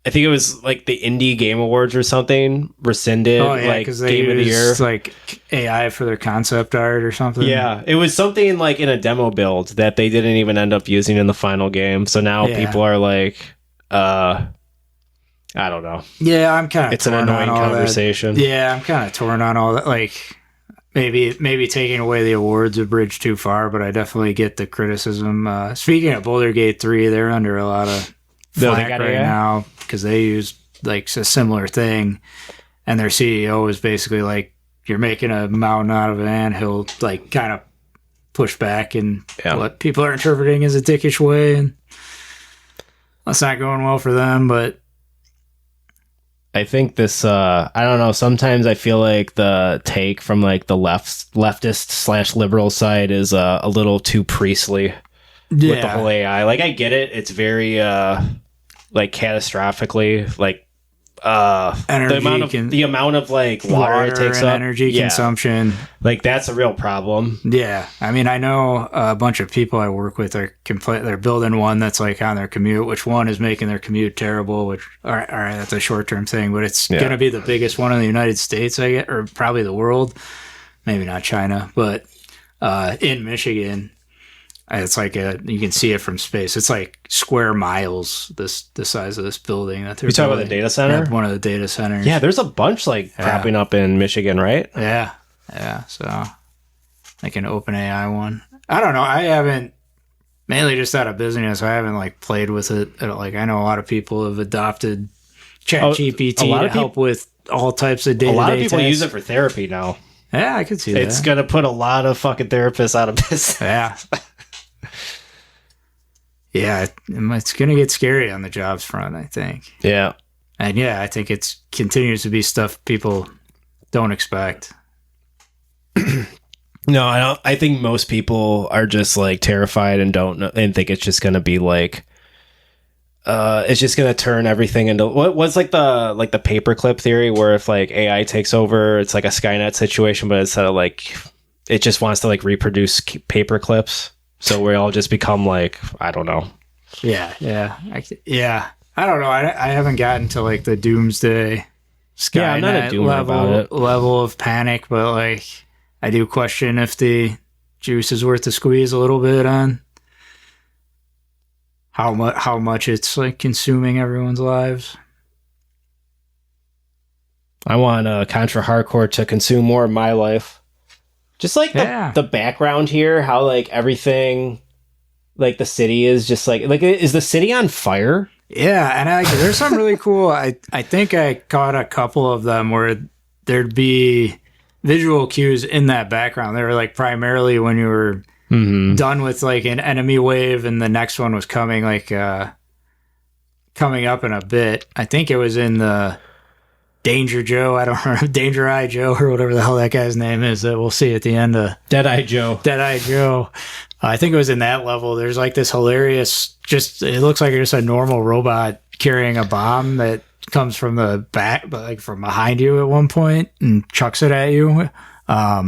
I think it was like the Indie Game Awards or something rescinded like Game of the Year, like AI for their concept art or something. Yeah, it was something like in a demo build that they didn't even end up using in the final game. So now people are like, I don't know. Yeah, I'm kind of. It's an annoying conversation. Yeah, I'm kind of torn on all that. Like maybe taking away the awards a bridge too far, but I definitely get the criticism. Speaking of Boulder Gate 3, they're under a lot of flack right now because they used like a similar thing, and their CEO was basically like, "You're making a mountain out of an anthill," like kind of push back and what people are interpreting as a dickish way, and that's not going well for them. But I think this, I don't know, sometimes I feel like the take from like the leftist / liberal side is a little too priestly with the whole AI. Like I get it. It's very like catastrophically like the amount of like water it takes and up, energy consumption. Like that's a real problem. Yeah. I mean, I know a bunch of people I work with are they're building one that's like on their commute, which one is making their commute terrible, which all right, that's a short-term thing, but it's going to be the biggest one in the United States, I guess, or probably the world. Maybe not China, but in Michigan. It's like you can see it from space. It's like square miles, the size of this building that they're You talking about the data center? Yeah, one of the data centers. Yeah, there's a bunch like cropping up in Michigan, right? Yeah. Yeah. So like an open AI one. I don't know. I haven't mainly just out of busyness. I haven't like played with it. Like I know a lot of people have adopted ChatGPT to help with all types of day-to-day A lot of people tasks. use it for therapy now. Yeah, I could see that. It's gonna put a lot of fucking therapists out of business. Yeah. Yeah, it's going to get scary on the jobs front, I think. Yeah. And yeah, I think it continues to be stuff people don't expect. No, I don't. I think most people are just like terrified and don't know, and think it's just going to be like, it's just going to turn everything into what's like the paperclip theory, where if like AI takes over, it's like a Skynet situation, but instead of like, it just wants to like reproduce paper clips. So we all just become like, I don't know. Yeah. I don't know. I haven't gotten to like the doomsday Skynet I'm not a doomer about it. level of panic, but like I do question if the juice is worth the squeeze a little bit on how much it's like consuming everyone's lives. I want Contra Hard Corps to consume more of my life. Just like the background here, how like everything, like the city is just like is the city on fire? Yeah, and there's some really cool. I think I caught a couple of them where there'd be visual cues in that background. They were like primarily when you were done with like an enemy wave, and the next one was coming coming up in a bit. I think it was in the Danger Joe, I don't know, Danger Eye Joe or whatever the hell that guy's name is that we'll see at the end of Deadeye Joe. I think it was in that level. There's like this hilarious, it looks like just a normal robot carrying a bomb that comes from the back, but like from behind you at one point and chucks it at you. Yeah,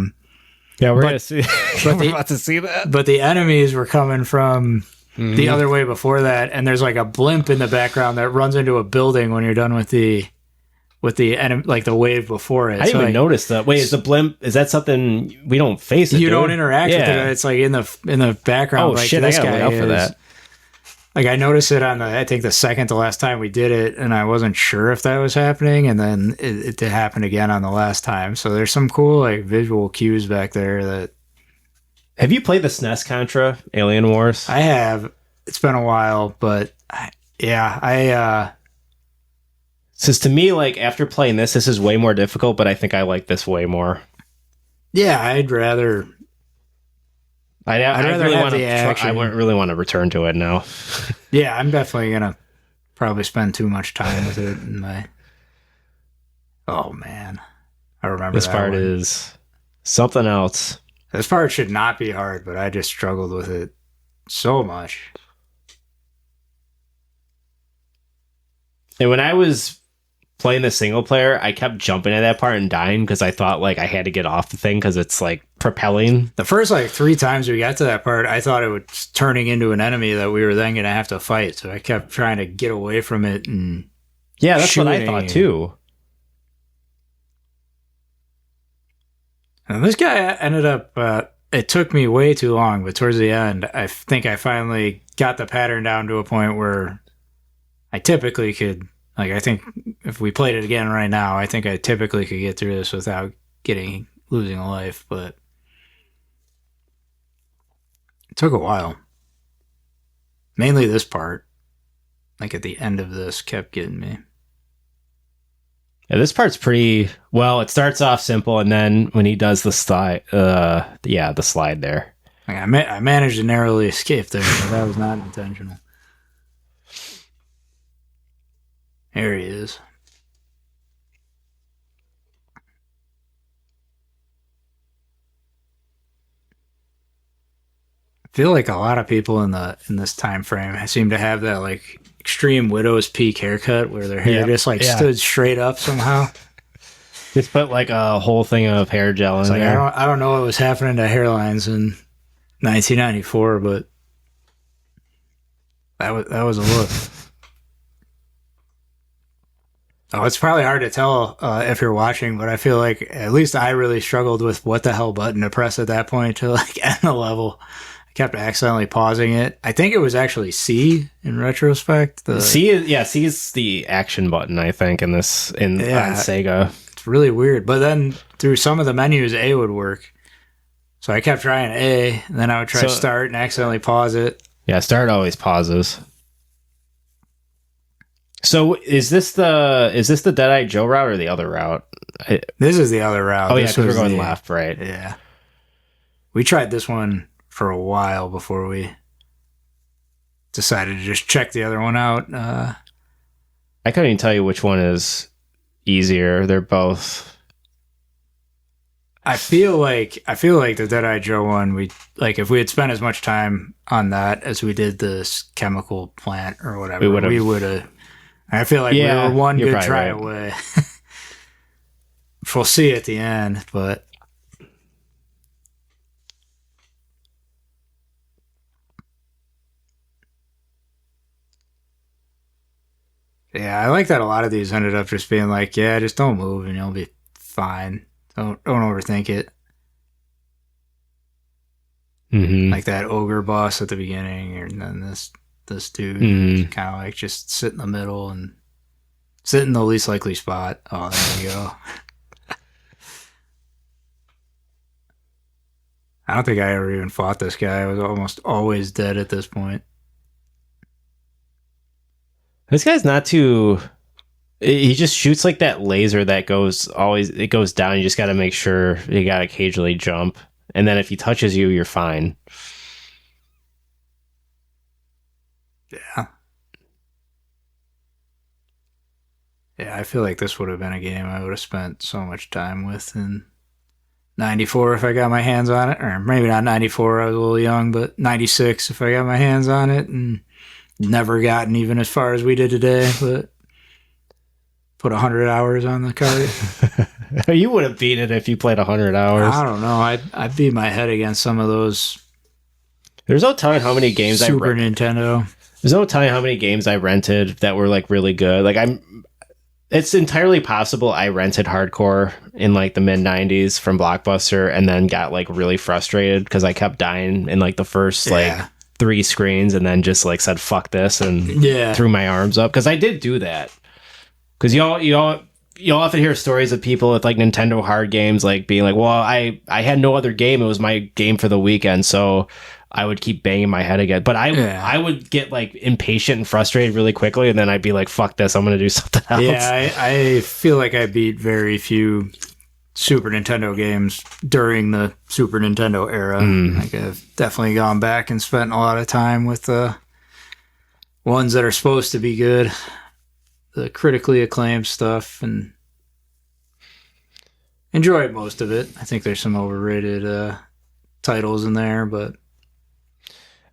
we're gonna see. We're about to see that. But the enemies were coming from the other way before that, and there's like a blimp in the background that runs into a building when you're done with the enemy, like the wave before it. I didn't even notice that. Wait, is the blimp? Is that something we don't face? You don't interact with it. It's like in the background. Oh like, shit! I gotta look out for that. Like I noticed it on I think the second to last time we did it, and I wasn't sure if that was happening, and then it did happen again on the last time. So there's some cool like visual cues back there. That have you played the SNES Contra Alien Wars? I have. It's been a while, but Says to me, like after playing this is way more difficult, but I think I like this way more. Yeah, I'd rather. I really want to. I wouldn't really want to return to it now. Yeah, I'm definitely gonna probably spend too much time with it. Oh man, I remember this part is something else. This part should not be hard, but I just struggled with it so much. And when I was playing the single player, I kept jumping at that part and dying because I thought like I had to get off the thing because it's like propelling. The first like 3 times we got to that part, I thought it was turning into an enemy that we were then going to have to fight. So I kept trying to get away from it and that's what I thought too. And this guy ended up. It took me way too long, but towards the end, I think I finally got the pattern down to a point where I typically could. Like, I think if we played it again right now, I think I typically could get through this without losing a life, but it took a while. Mainly this part, like at the end of this, kept getting me. Yeah, this part's pretty well. It starts off simple, and then when he does the slide, the slide there. Like I managed to narrowly escape there, but that was not intentional. There he is. I feel like a lot of people in this time frame seem to have that like extreme widow's peak haircut where their hair just stood straight up somehow. Just put like a whole thing of hair gel in there. I don't know what was happening to hairlines in 1994, but that was a look. Oh, it's probably hard to tell if you're watching, but I feel like at least I really struggled with what the hell button to press at that point to like end the level. I kept accidentally pausing it. I think it was actually C in retrospect. C is the action button, I think, on Sega. It's really weird. But then through some of the menus, A would work. So I kept trying A, and then I would try start and accidentally pause it. Yeah, start always pauses. So is this the Deadeye Joe route or the other route? This is the other route. Oh yeah, This because we're was going left, right? Yeah. We tried this one for a while before we decided to just check the other one out. I couldn't even tell you which one is easier. They're both. I feel like the Deadeye Joe one, if we had spent as much time on that as we did this chemical plant or whatever, we would have. I feel like we were one good try away. We'll see at the end, but yeah, I like that a lot of these ended up just being like, yeah, just don't move and you'll be fine. Don't overthink it. Mm-hmm. Like that ogre boss at the beginning, and then this dude kind of like just sit in the middle and sit in the least likely spot. Oh, there you go. I don't think I ever even fought this guy. I was almost always dead at this point. This guy's not too. He just shoots like that laser that goes down. You just got to make sure you got to occasionally jump, and then if he touches you, you're fine. Yeah. Yeah, I feel like this would have been a game I would have spent so much time with in 94 if I got my hands on it. Or maybe not 94, I was a little young, but 96 if I got my hands on it. And never gotten even as far as we did today, but put 100 hours on the card. You would have beaten it if you played 100 hours. I don't know. I'd beat my head against some of those. There's no telling how many games Super Nintendo. There's no telling how many games I rented that were like really good. Like it's entirely possible I rented Hardcore in like the mid 90s from Blockbuster and then got like really frustrated because I kept dying in like the first like 3 screens and then just like said fuck this and threw my arms up because I did do that. Because you often hear stories of people with like Nintendo hard games like being like, well, I had no other game. It was my game for the weekend, so I would keep banging my head again. But I would get like impatient and frustrated really quickly, and then I'd be like, fuck this, I'm gonna do something else. Yeah, I feel like I beat very few Super Nintendo games during the Super Nintendo era. Like I've definitely gone back and spent a lot of time with the ones that are supposed to be good, the critically acclaimed stuff, and enjoyed most of it. I think there's some overrated titles in there, but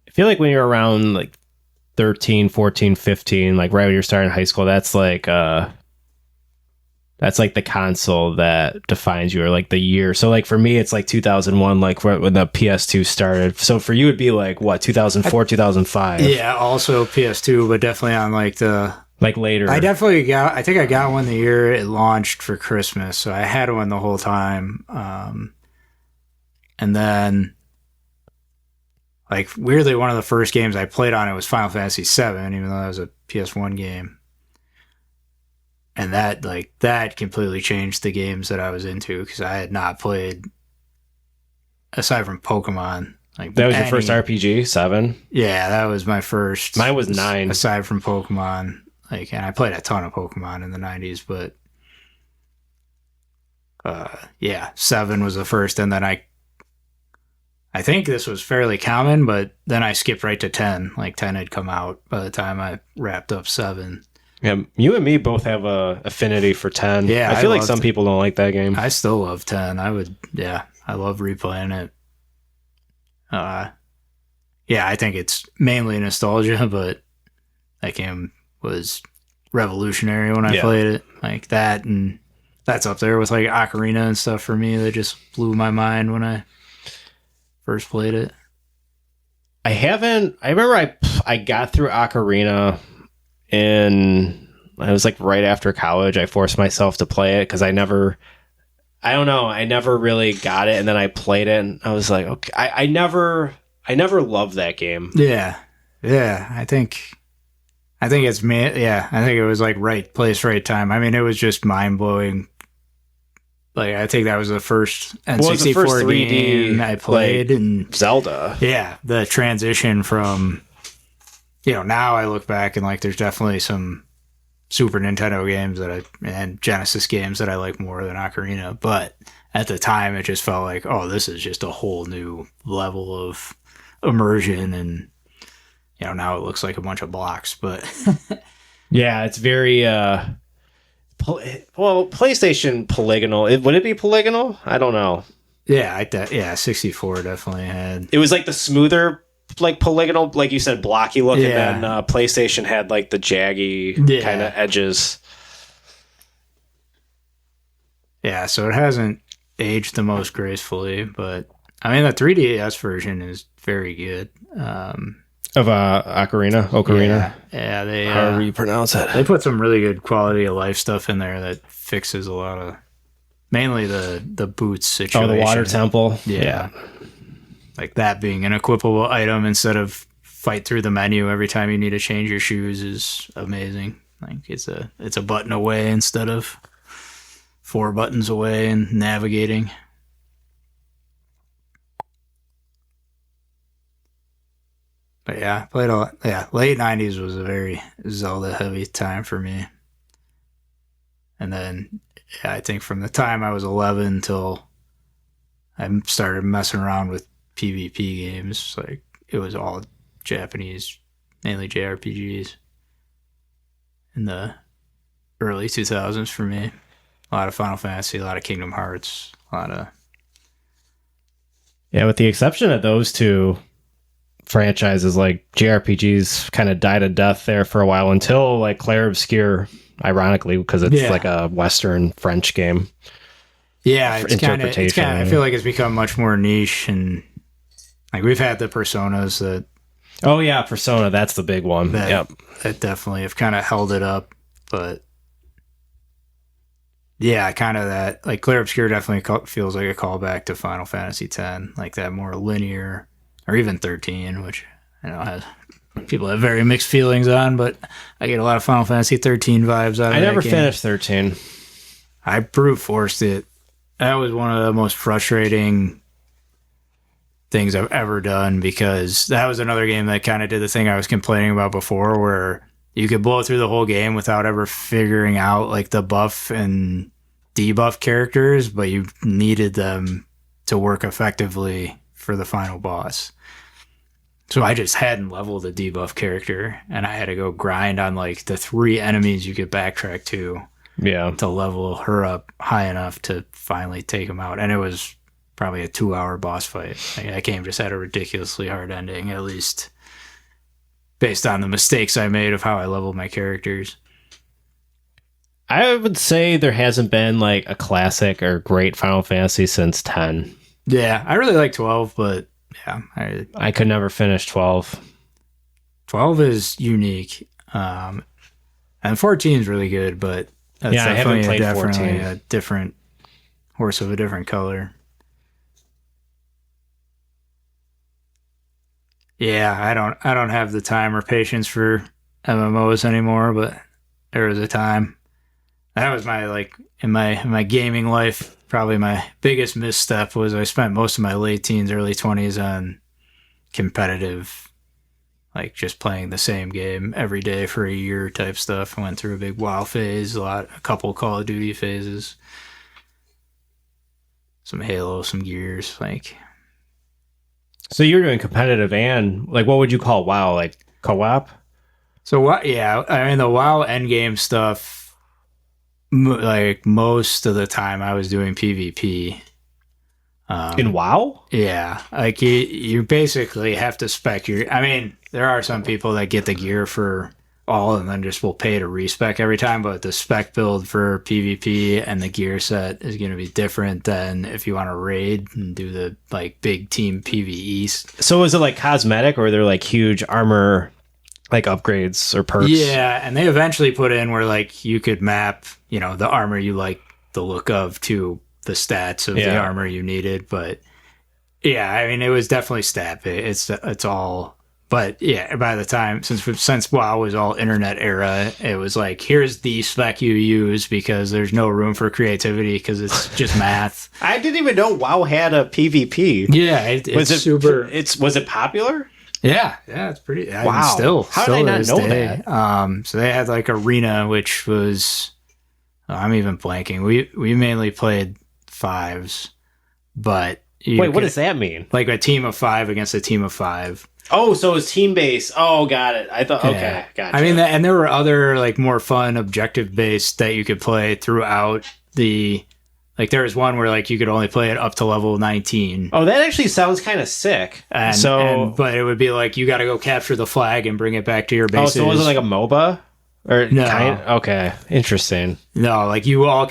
I feel like when you're around like 13, 14, 15, like right when you're starting high school, that's like the console that defines you, or like the year. So like for me, it's like 2001, like when the PS2 started. So for you, it'd be like what, 2004, 2005? Yeah, also PS2, but definitely on like the like later. I think I got one the year it launched for Christmas, so I had one the whole time. And then like weirdly, one of the first games I played on it was Final Fantasy VII, even though that was a PS1 game. And that completely changed the games that I was into because I had not played, aside from Pokemon. Like that was your first RPG, 7? Yeah, that was my first. Mine was 9. Aside from Pokemon, and I played a ton of Pokemon in the 90s, but 7 was the first, and then I think this was fairly common, but then I skipped right to 10. Like 10 had come out by the time I wrapped up 7. Yeah, you and me both have a affinity for 10. Yeah, I feel like some people don't like that game. I still love 10. I love replaying it. I think it's mainly nostalgia, but that game was revolutionary when I played it. Like that, and that's up there with like Ocarina and stuff for me. That just blew my mind when I first played it. I remember I got through Ocarina and it was like right after college. I forced myself to play it because I never really got it, and then I played it and I was like, okay, I never loved that game. Yeah. I think it's me. Yeah, I think it was like right place, right time. I mean, it was just mind blowing. Like I think that was the first N64 game I played, like, and Zelda. Yeah, the transition from now I look back and like there's definitely some Super Nintendo games and Genesis games that I like more than Ocarina, but at the time it just felt like, oh, this is just a whole new level of immersion, and now it looks like a bunch of blocks, but Yeah, it's very PlayStation polygonal. Would it be polygonal? I don't know. yeah, 64 definitely had. It was like the smoother, like polygonal, like you said, blocky look, Yeah. and then PlayStation had like the jaggy kind of edges. Yeah, so it hasn't aged the most gracefully, but I mean the 3DS version is very good. Of Ocarina. Yeah, they However you pronounce it. they put some really good quality of life stuff in there that fixes a lot of, mainly the boots situation. Oh, the water temple. Yeah. Like that being an equipable item instead of fight through the menu every time you need to change your shoes is amazing. Like it's a button away instead of 4 buttons away and navigating. But yeah, played a lot. Yeah, late 90s was a very Zelda heavy time for me. And then I think from the time I was 11 till I started messing around with PvP games, like it was all Japanese, mainly JRPGs in the early 2000s for me. A lot of Final Fantasy, a lot of Kingdom Hearts, a lot of... Yeah, with the exception of those two franchises, like JRPGs kind of died a death there for a while until like Clair Obscur, ironically, because it's like a Western French game. Yeah, it's kind of. I feel like it's become much more niche, and like we've had the Personas that. Oh yeah, Persona, that's the big one. That definitely have kind of held it up, but yeah, kind of that. Like Clair Obscur definitely feels like a callback to Final Fantasy X, like that more linear. Or even 13, which has people have very mixed feelings on, but I get a lot of Final Fantasy 13 vibes out of it. I never finished 13. I brute forced it. That was one of the most frustrating things I've ever done, because that was another game that kind of did the thing I was complaining about before, where you could blow through the whole game without ever figuring out like the buff and debuff characters, but you needed them to work effectively for the final boss. So I just hadn't leveled a debuff character, and I had to go grind on like the 3 enemies you could backtrack to level her up high enough to finally take them out. And it was probably a 2-hour boss fight. Like, that game just had a ridiculously hard ending, at least based on the mistakes I made of how I leveled my characters. I would say there hasn't been like a classic or great Final Fantasy since 10. Yeah, I really like 12, but yeah, I could never finish 12. 12 is unique, and 14 is really good, but that's I haven't played 14. A different horse of a different color. Yeah, I don't have the time or patience for MMOs anymore, but there was a time. That was my, like, in my gaming life, probably my biggest misstep was I spent most of my late teens, early 20s on competitive, like just playing the same game every day for a year type stuff. I went through a big WoW phase, a couple Call of Duty phases, some Halo, some Gears, like. So you're doing competitive and like, what would you call WoW? Like co-op? So what? Yeah, I mean the WoW endgame stuff. Like most of the time, I was doing PvP. In WoW? Yeah, like you basically have to spec your. I mean, there are some people that get the gear for all and then just will pay to respec every time, but the spec build for PvP and the gear set is going to be different than if you want to raid and do the like big team PvE. So is it like cosmetic, or are there like huge armor like upgrades or perks? Yeah, and they eventually put in where like you could map, the armor you like the look of to the stats of the armor you needed. But yeah, I mean, it was definitely stat based. It's all. But yeah, by the time, since WoW was all internet era, it was like, here's the spec you use because there's no room for creativity because it's just math. I didn't even know WoW had a PvP. Yeah, was it popular? Yeah, it's pretty. I mean, Wow. still, How still did I to not this know day. that? So they had like Arena, which was I'm even blanking. We mainly played fives, but Wait, what does that mean? like a team of 5 against a team of 5. Oh, so it's team based. Oh, got it. I thought, okay, Yeah. gotcha. I mean, and there were other like more fun objective based that you could play throughout the. Like there was one where like you could only play it up to level 19. Oh, that actually sounds kind of sick. But it would be like you got to go capture the flag and bring it back to your bases. Oh, so it wasn't like a MOBA? Or No. Okay, interesting. No, like you all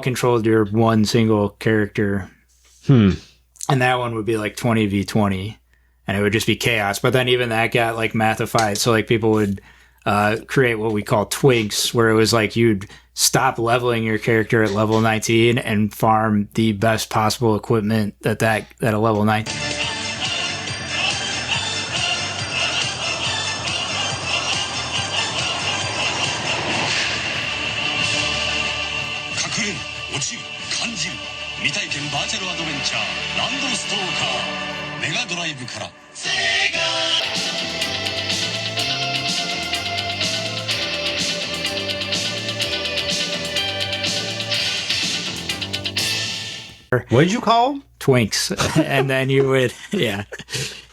controlled your one single character. And that one would be like 20v20, and it would just be chaos. But then even that got like mathified. So like people would create what we call twigs, where it was like you'd stop leveling your character at level 19 and farm the best possible equipment that a level 19. What did you call them? Twinks, and then you would I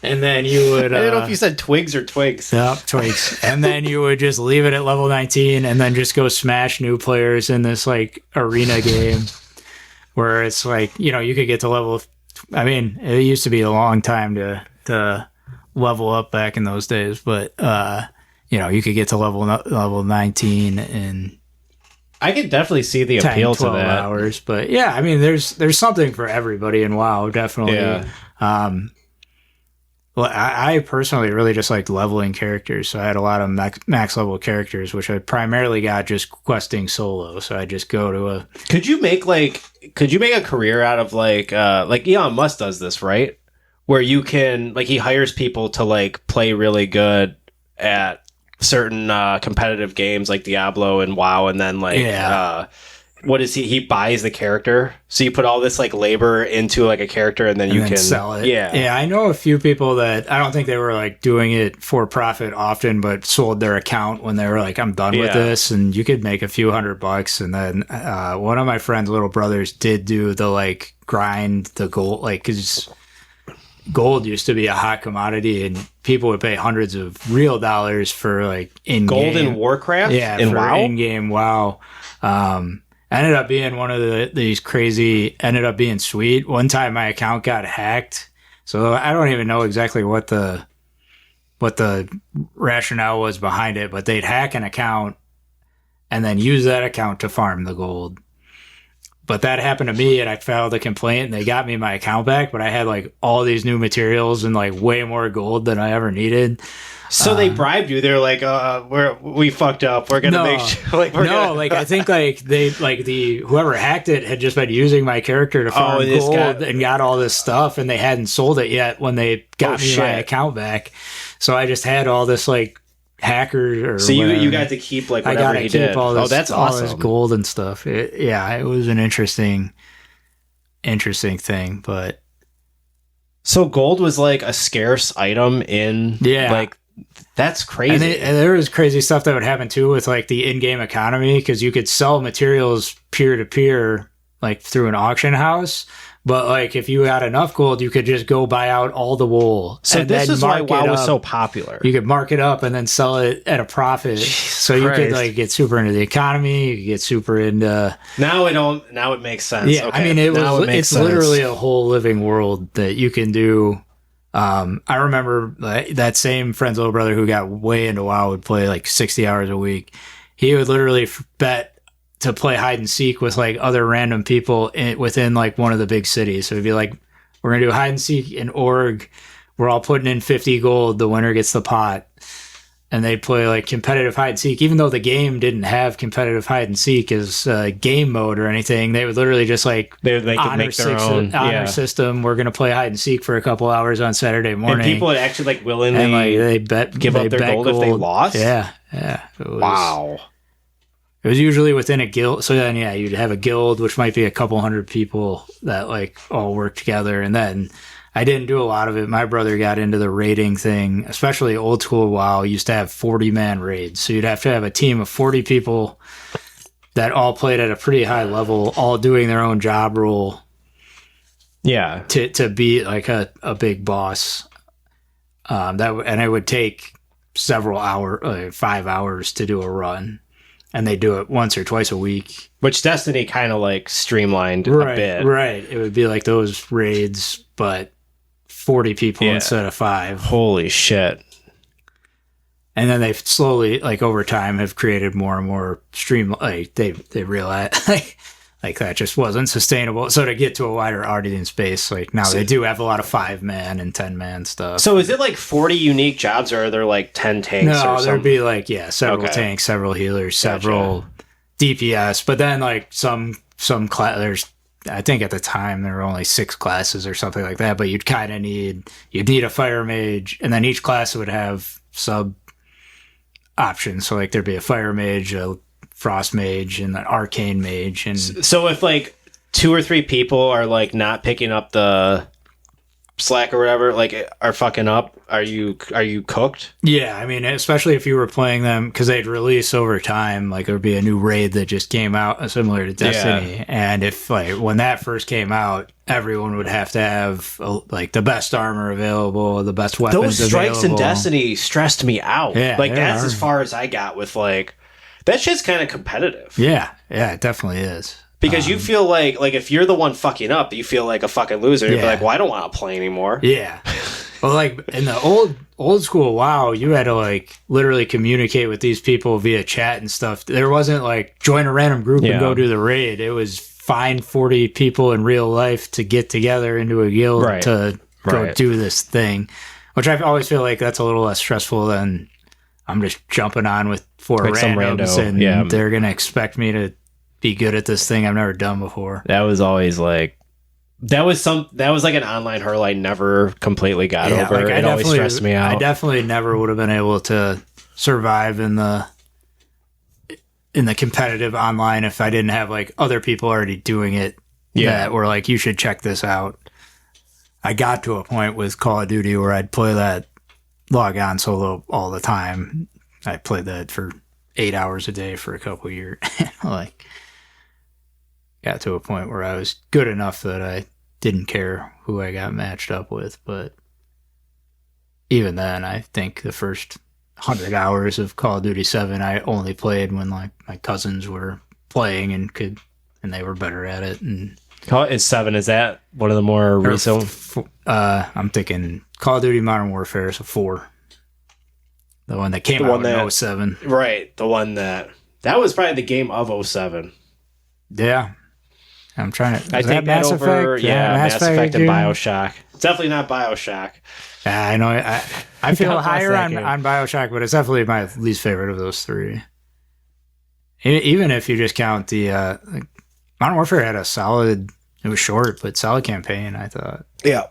I didn't know if you said twigs or twigs. Yep, twigs. And then you would just leave it at level 19 and then just go smash new players in this like arena game where it's like, you could get to level. I mean, it used to be a long time to level up back in those days, but you could get to level 19 in I could definitely see the 10, appeal to 12 that. hours. But yeah, I mean, there's something for everybody in WoW, definitely. Yeah. Well, I personally really just liked leveling characters, so I had a lot of max level characters, which I primarily got just questing solo. So I just go to a. Could you make a career out of like Elon Musk does this, right? Where you can he hires people to like play really good at certain competitive games like Diablo and WoW, and then what is he buys the character, so you put all this like labor into like a character and then you can sell it. Yeah, I know a few people that I don't think they were like doing it for profit often, but sold their account when they were like, I'm done with this, and you could make a few $100. And then one of my friend's little brothers did do the like grind the gold, like because gold used to be a hot commodity and people would pay hundreds of real dollars for like in gold in Warcraft, in WoW, in-game WoW. Ended up being one of these crazy, ended up being sweet. One time my account got hacked, so I don't even know exactly what the rationale was behind it, but they'd hack an account and then use that account to farm the gold. But that happened to me, and I filed a complaint, and they got me my account back, but I had like all these new materials and like way more gold than I ever needed. So they bribed you. They're like, we fucked up. We're gonna make sure. I think like they like whoever hacked it had just been using my character to farm gold and got all this stuff, and they hadn't sold it yet when they got me my account back. So I just had all this like hacker. Or so you got to keep like whatever he did. That's awesome. All this gold and stuff. It was an interesting thing, but. So gold was like a scarce item in like. That's crazy. And there was crazy stuff that would happen too with like the in-game economy, because you could sell materials peer-to-peer like through an auction house, but like if you had enough gold you could just go buy out all the wool. So this is why WoW was so popular. You could mark it up and then sell it at a profit. So you could like get super into the economy, you could get super into now it makes sense. Yeah, okay. I mean it's literally a whole living world that you can do. I remember that same friend's little brother who got way into WoW would play like 60 hours a week. He would literally bet to play hide and seek with like other random people within like one of the big cities. So it'd be like, we're going to do hide and seek in Org. We're all putting in 50 gold. The winner gets the pot. And they'd play like competitive hide and seek, even though the game didn't have competitive hide and seek as game mode or anything. They would literally just like they could make their own honor system. We're going to play hide and seek for a couple hours on Saturday morning. And people would actually like willingly and, like, they give up their gold if they lost. Yeah. Wow. It was usually within a guild. So then, you'd have a guild, which might be a couple hundred people that like all work together. And then I didn't do a lot of it. My brother got into the raiding thing, especially old school WoW. Used to have 40-man raids. So you'd have to have a team of 40 people that all played at a pretty high level, all doing their own job role. Yeah. To beat like a big boss. And it would take several hours, 5 hours to do a run. And they do it once or twice a week. Which Destiny kind of like streamlined a bit. Right. It would be like those raids, but 40 people instead of 5. Holy shit. And then they've slowly, like over time, have created more and more stream. Like they realize like that just wasn't sustainable. So to get to a wider audience base, like now they do have a lot of 5-man and 10-man stuff. So is it like 40 unique jobs, or are there like 10 tanks? No, or something? there'd be like several tanks, several healers, several DPS. But then like some there's, I think at the time there were only 6 classes or something like that. But you'd need a fire mage, and then each class would have sub options. So like there'd be a fire mage, a frost mage, and an arcane mage. And so if like 2 or 3 people are like not picking up the slack or whatever, like are fucking up, are you cooked? Yeah, I mean, especially if you were playing them, because they'd release over time. Like there'd be a new raid that just came out similar to Destiny, and if like when that first came out, everyone would have to have like the best armor available, the best weapons. Those strikes available. in Destiny stressed me out. Yeah, like that's as far as I got with like that shit's kind of competitive. Yeah, it definitly is. Because you feel like if you're the one fucking up, you feel like a fucking loser. You'd be like, well, I don't want to play anymore. Yeah. Well, like in the old school WoW, you had to like literally communicate with these people via chat and stuff. There wasn't like join a random group and go do the raid. It was find 40 people in real life to get together into a guild to go do this thing, which I always feel like that's a little less stressful than I'm just jumping on with 4 like randoms and they're going to expect me to be good at this thing I've never done before. That was always like that was like an online hurdle I never completely got over. Like it always stressed me out. I definitely never would have been able to survive in the competitive online if I didn't have like other people already doing it that were like, you should check this out. I got to a point with Call of Duty where I'd play that log on solo all the time. I played that for 8 hours a day for a couple of years. Like, got to a point where I was good enough that I didn't care who I got matched up with. But even then, I think the first 100 hours of Call of Duty 7, I only played when like my cousins were playing and they were better at it. And is 7, is that one of the more recent? I'm thinking Call of Duty Modern Warfare is a 4. The one that came out in 07. Right, the one that was probably the game of 07. Yeah. I'm trying to... I think that over... Effect? Yeah, Mass Effect and BioShock. It's definitely not BioShock. I know. I feel higher on BioShock, but it's definitely my least favorite of those 3. Even if you just count the... Modern Warfare had a solid... It was short, but solid campaign, I thought. Yeah.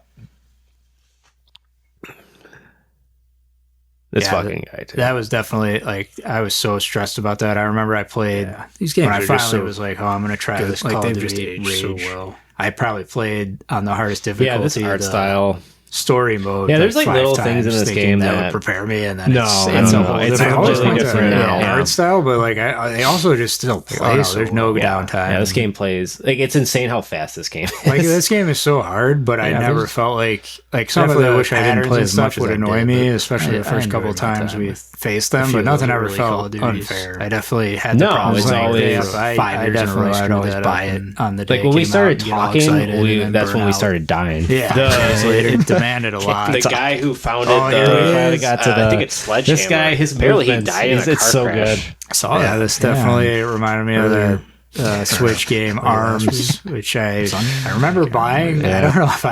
This fucking guy, too. That was definitely, like, I was so stressed about that. I remember I played... These games when I finally was like, I'm going to try this Call of Duty Rage. So well. I probably played on the hardest difficulty. Yeah, this art style... story mode. Yeah, there's like little things in this game that would prepare me, and then it's completely different now. Art style, but like they also just still play. So there's no downtime. Yeah, this game plays like it's insane how fast this game is. Like this game is so hard, but I never felt like some of the wish I didn't play as much would annoy me, especially the first couple times we faced them. But nothing ever felt unfair. I definitely had the problems. It's always 5 years in a row. I'd always buy it on the day. Like when we started talking, that's when we started dying. Yeah. Demanded a lot. The guy who founded I think it's Sledgehammer. This guy, his apparently he died in a car so crash. Good. I saw that. This definitely reminded me of the Switch game Arms, which I remember buying. Yeah. I don't know if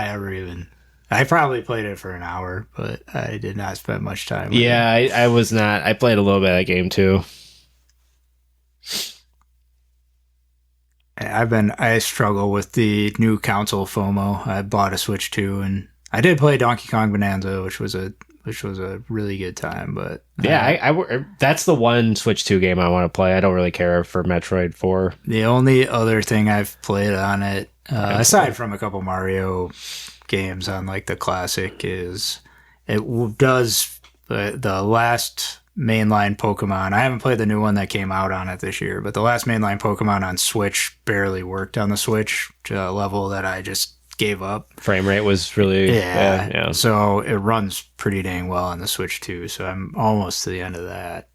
I probably played it for an hour, but I did not spend much time with it. I was not. I played a little bit of that game too. I struggle with the new console FOMO. I bought a Switch 2 and I did play Donkey Kong Bonanza, which was a really good time. But that's the one Switch 2 game I want to play. I don't really care for Metroid 4. The only other thing I've played on it, aside from a couple Mario games on like the classic is does the last mainline Pokemon. I haven't played the new one that came out on it this year, but the last mainline Pokemon on Switch barely worked on the Switch to a level that I just gave up. Frame rate was really yeah. So it runs pretty dang well on the Switch too. So I'm almost to the end of that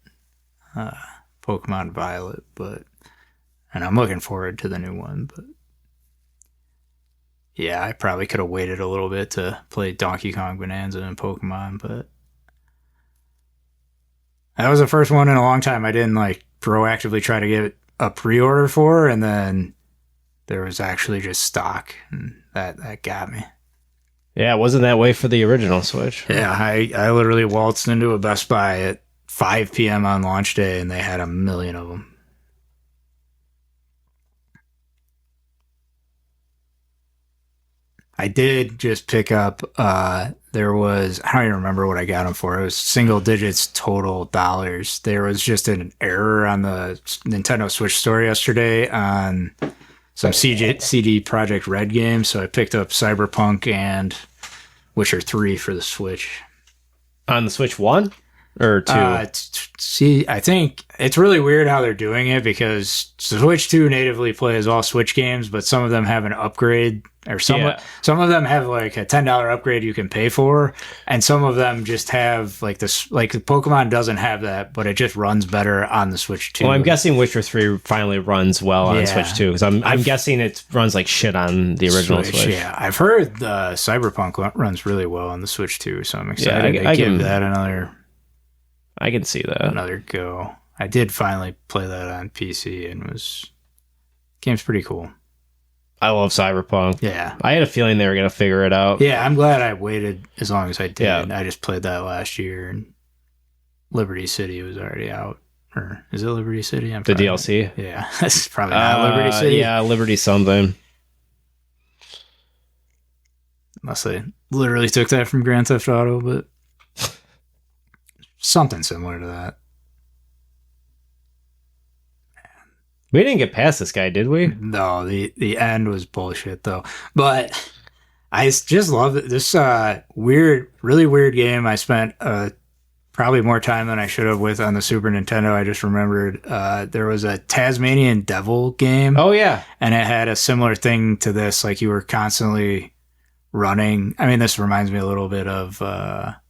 Pokemon Violet, and I'm looking forward to the new one. But yeah, I probably could have waited a little bit to play Donkey Kong Bonanza and Pokemon, but that was the first one in a long time I didn't like proactively try to get a pre-order for, and then there was actually just stock, and that got me. Yeah, it wasn't that way for the original Switch. Yeah, I literally waltzed into a Best Buy at 5 p.m. on launch day, and they had 1 million of them. I did just pick up, there was, I don't even remember what I got them for. It was single digits total dollars. There was just an error on the Nintendo Switch store yesterday on some CD Projekt Red games. So I picked up Cyberpunk and Witcher 3 for the Switch. On the Switch 1 or 2? See, I think it's really weird how they're doing it because Switch 2 natively plays all Switch games, but some of them have an upgrade, or some of them have like a $10 upgrade you can pay for, and some of them just have like this, like Pokemon doesn't have that, but it just runs better on the Switch 2. Well, I'm guessing Witcher 3 finally runs well on Switch 2 because I'm guessing it runs like shit on the original Switch. Yeah, I've heard Cyberpunk runs really well on the Switch 2, so I'm excited to give that another. I can see that. Another go. I did finally play that on PC and game's pretty cool. I love Cyberpunk. Yeah. I had a feeling they were going to figure it out. Yeah, I'm glad I waited as long as I did. Yeah. I just played that last year, and Liberty City was already out. Or is it Liberty City? The DLC? Yeah, that's probably not Liberty City. Yeah, Liberty something. Unless they literally took that from Grand Theft Auto, but something similar to that. We didn't get past this guy, did we? No, the end was bullshit though. But I just love it. This really weird game. I spent probably more time than I should have with on the Super Nintendo. I just remembered there was a Tasmanian Devil game. Oh yeah, and it had a similar thing to this. Like you were constantly running. I mean, this reminds me a little bit of a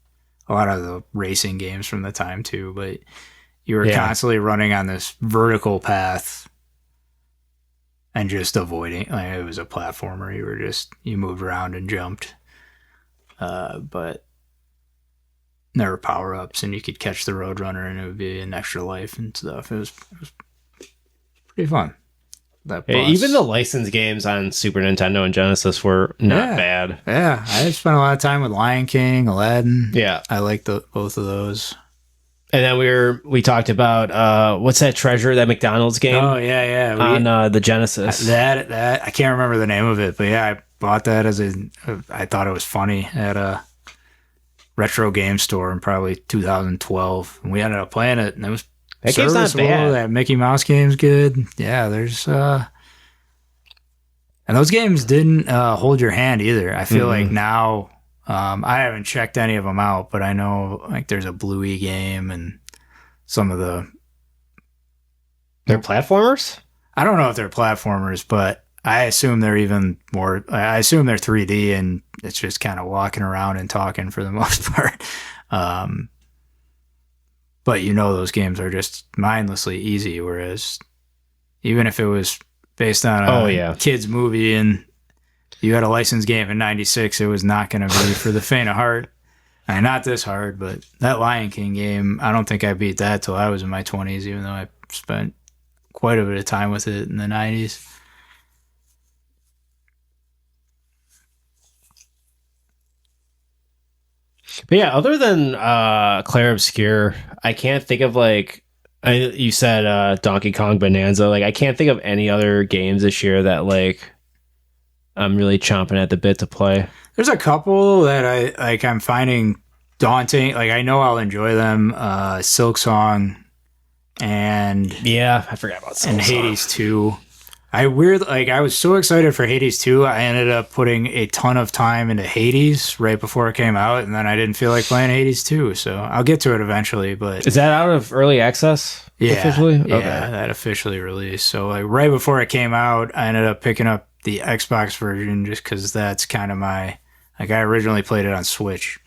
lot of the racing games from the time too, but you were constantly running on this vertical path and just avoiding, like it was a platformer. You moved around and jumped. But there were power-ups and you could catch the Roadrunner and it would be an extra life and stuff. It was pretty fun. Even the licensed games on Super Nintendo and Genesis were not bad. Yeah, I spent a lot of time with Lion King, Aladdin. Yeah, I like both of those. And then we talked about what's that treasure, that McDonald's game? Oh yeah, on the Genesis. That I can't remember the name of it, but yeah, I bought that I thought it was funny at a retro game store in probably 2012, and we ended up playing it, and it was. That game's not bad. That Mickey Mouse game's good. Yeah, there's and those games didn't hold your hand either. I feel like now I haven't checked any of them out, but I know like there's a Bluey game and some of they're platformers. I don't know if they're platformers, but I assume they're even more. I assume they're 3D and it's just kind of walking around and talking for the most part. But those games are just mindlessly easy, whereas even if it was based on a kid's movie and you had a licensed game in 96, it was not going to be for the faint of heart. And not this hard, but that Lion King game, I don't think I beat that till I was in my 20s, even though I spent quite a bit of time with it in the 90s. But yeah, other than Clair Obscur, I can't think of you said Donkey Kong Bonanza. Like I can't think of any other games this year that I'm really chomping at the bit to play. There's a couple that I'm finding daunting. Like I know I'll enjoy them. Silk Song and I forgot about Silk and Song. Hades 2. I was so excited for Hades 2, I ended up putting a ton of time into Hades right before it came out, and then I didn't feel like playing Hades 2, so I'll get to it eventually, but... Is that out of early access? Yeah, officially? yeah, Okay. that officially released. So like right before it came out, I ended up picking up the Xbox version just because that's kind of my... Like, I originally played it on Switch.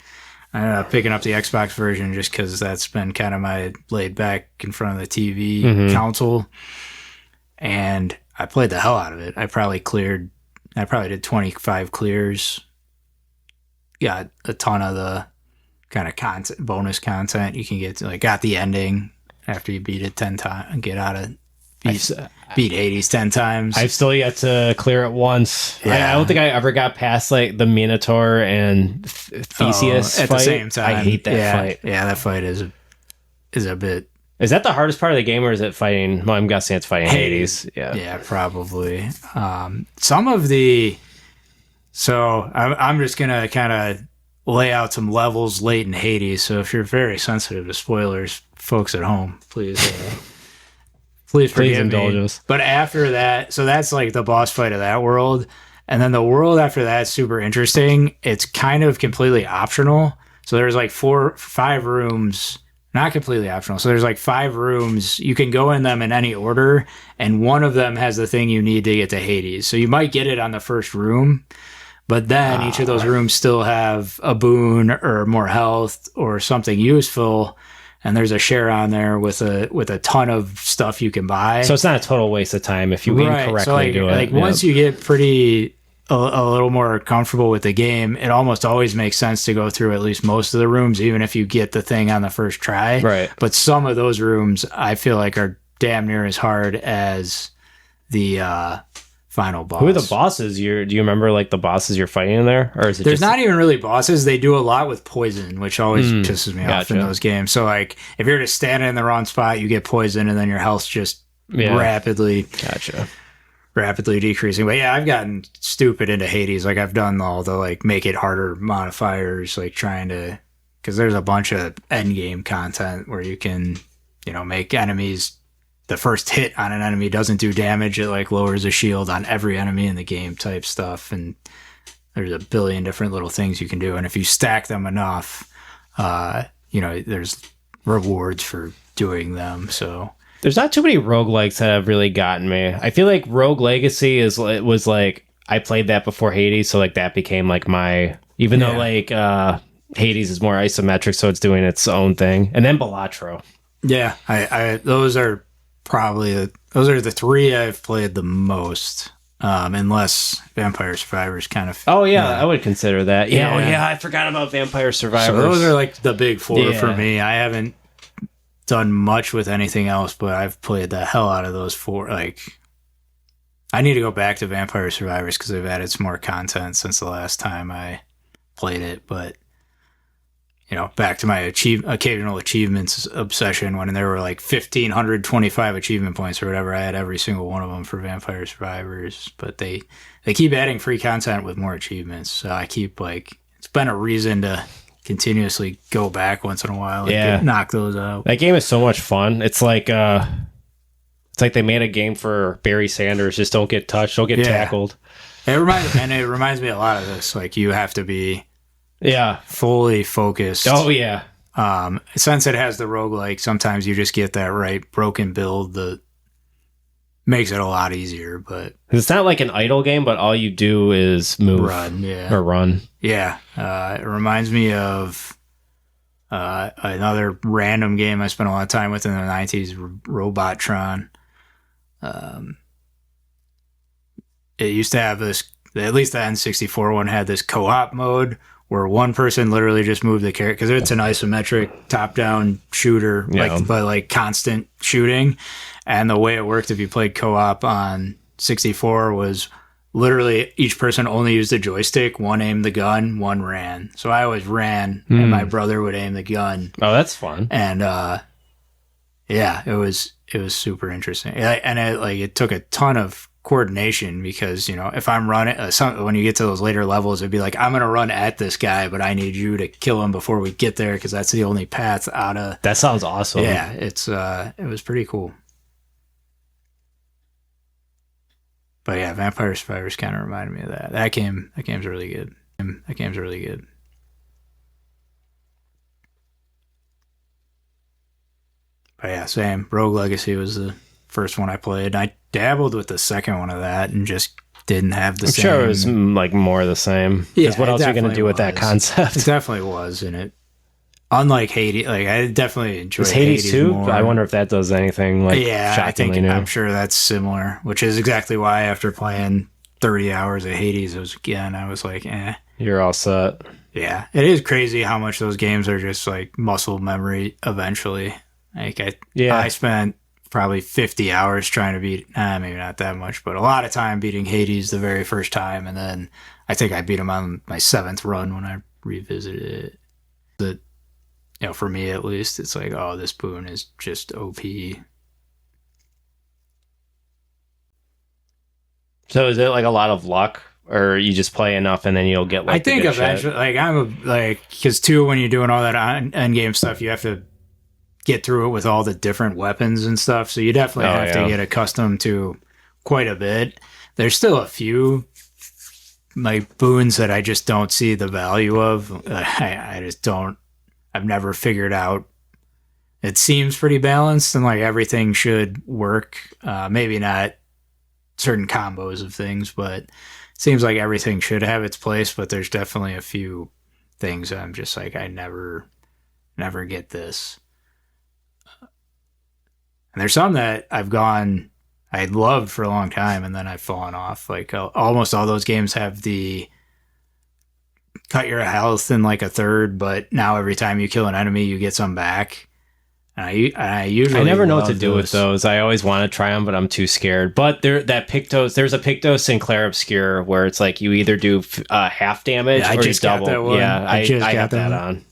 I ended up picking up the Xbox version just because that's been kind of my laid back in front of the TV console, and... I played the hell out of it. I probably did 25 clears. Got a ton of the kind of content, bonus content you can get to, like, got the ending after you beat it 10 times and beat Hades 10 times. I've still yet to clear it once. Yeah. I don't think I ever got past like the Minotaur and Theseus at fight. the same time. I hate that fight. Yeah, that fight is a bit... Is that the hardest part of the game, or is it fighting? Well, I'm guessing it's fighting Hades. Yeah, probably. Some of the... So I'm just going to kind of lay out some levels late in Hades. So if you're very sensitive to spoilers, folks at home, please forgive indulge me. us. But after that, so that's like the boss fight of that world. And then the world after that's super interesting. It's kind of completely optional. So there's like 5 rooms... Not completely optional. So there's like 5 rooms. You can go in them in any order, and one of them has the thing you need to get to Hades. So you might get it on the first room, but then each of those rooms still have a boon or more health or something useful. And there's a share on there with a ton of stuff you can buy. So it's not a total waste of time if you incorrectly do it. Like once you get pretty a little more comfortable with the game, it almost always makes sense to go through at least most of the rooms, even if you get the thing on the first try. Right. But some of those rooms I feel like are damn near as hard as the final boss. Who are the bosses? Do you remember like the bosses you're fighting in there? Or is it There's not even really bosses. They do a lot with poison, which always pisses me off in Gotcha. those games. So like if you're just standing in the wrong spot, you get poisoned and then your health's just rapidly decreasing. But yeah, I've gotten stupid into Hades. Like I've done all the like make it harder modifiers, like trying to, because there's a bunch of end game content where you can, make enemies, the first hit on an enemy doesn't do damage. It like lowers a shield on every enemy in the game type stuff. And there's a billion different little things you can do. And if you stack them enough, there's rewards for doing them. So there's not too many roguelikes that have really gotten me. I feel like Rogue Legacy was like, I played that before Hades, so like that became like my, even though like Hades is more isometric, so it's doing its own thing. And then Balatro. Yeah, I those are probably the 3 I've played the most. Unless Vampire Survivors kind of... Oh, yeah, I would consider that. Yeah, I forgot about Vampire Survivors. So those are like the big 4 for me. I haven't done much with anything else, but I've played the hell out of those 4. Like, I need to go back to Vampire Survivors because they've added some more content since the last time I played it. But, back to my occasional achievements obsession when there were like 1,525 achievement points or whatever. I had every single one of them for Vampire Survivors. But they keep adding free content with more achievements. So I keep it's been a reason to continuously go back once in a while and knock those out. That game is so much fun. It's like they made a game for Barry Sanders. Just don't get touched, don't get tackled. It reminds me a lot of this. Like you have to be fully focused. Oh yeah. Since it has the roguelike, sometimes you just get that right broken build that makes it a lot easier. But it's not like an idle game, but all you do is move, run. Yeah, it reminds me of another random game I spent a lot of time with in the 90s, Robotron. It used to have this, at least the N64 one had this co-op mode where one person literally just moved the character, because it's an isometric top-down shooter, but constant shooting. And the way it worked if you played co-op on 64 was literally each person only used a joystick. One aimed the gun, one ran. So I always ran, and my brother would aim the gun. Oh, that's fun. And it was super interesting. And it took a ton of coordination because, if I'm running, when you get to those later levels, it'd be like, I'm going to run at this guy, but I need you to kill him before we get there because that's the only path out of... That sounds awesome. Yeah, it was pretty cool. But yeah, Vampire Survivors kind of reminded me of that. That game's really good. That game's really good. But yeah, same. Rogue Legacy was the first one I played. I dabbled with the second one of that and just didn't have the I'm same. sure it was like more the same. Because what else are you going to do with that concept? It definitely was, and it. Unlike Hades, like I definitely enjoyed Is Hades 2? more. I wonder if that does anything like shockingly new. I'm sure that's similar, which is exactly why after playing 30 hours of Hades, I was like, eh. You're all set. Yeah, it is crazy how much those games are just like muscle memory eventually. Like I spent probably 50 hours trying to beat, maybe not that much, but a lot of time beating Hades the very first time, and then I think I beat him on my 7th run when I revisited it. For me at least, it's like, oh, this boon is just OP. So is it like a lot of luck, or you just play enough and then you'll get like? I think eventually, because too, when you're doing all that end game stuff, you have to get through it with all the different weapons and stuff. So you definitely have to get accustomed to quite a bit. There's still a few like boons that I just don't see the value of. I just don't. I've never figured out. It seems pretty balanced and like everything should work. Maybe not certain combos of things, but it seems like everything should have its place. But there's definitely a few things I'm just like, I never get this. And there's some that I loved for a long time and then I've fallen off. Like almost all those games have the cut your health in like a third, but now every time you kill an enemy, you get some back. And I never know what to do with those. I always want to try them, but I'm too scared. But there's a Pictos Sinclair Obscure where it's like you either do half damage or you double. That one. Yeah, I got that on.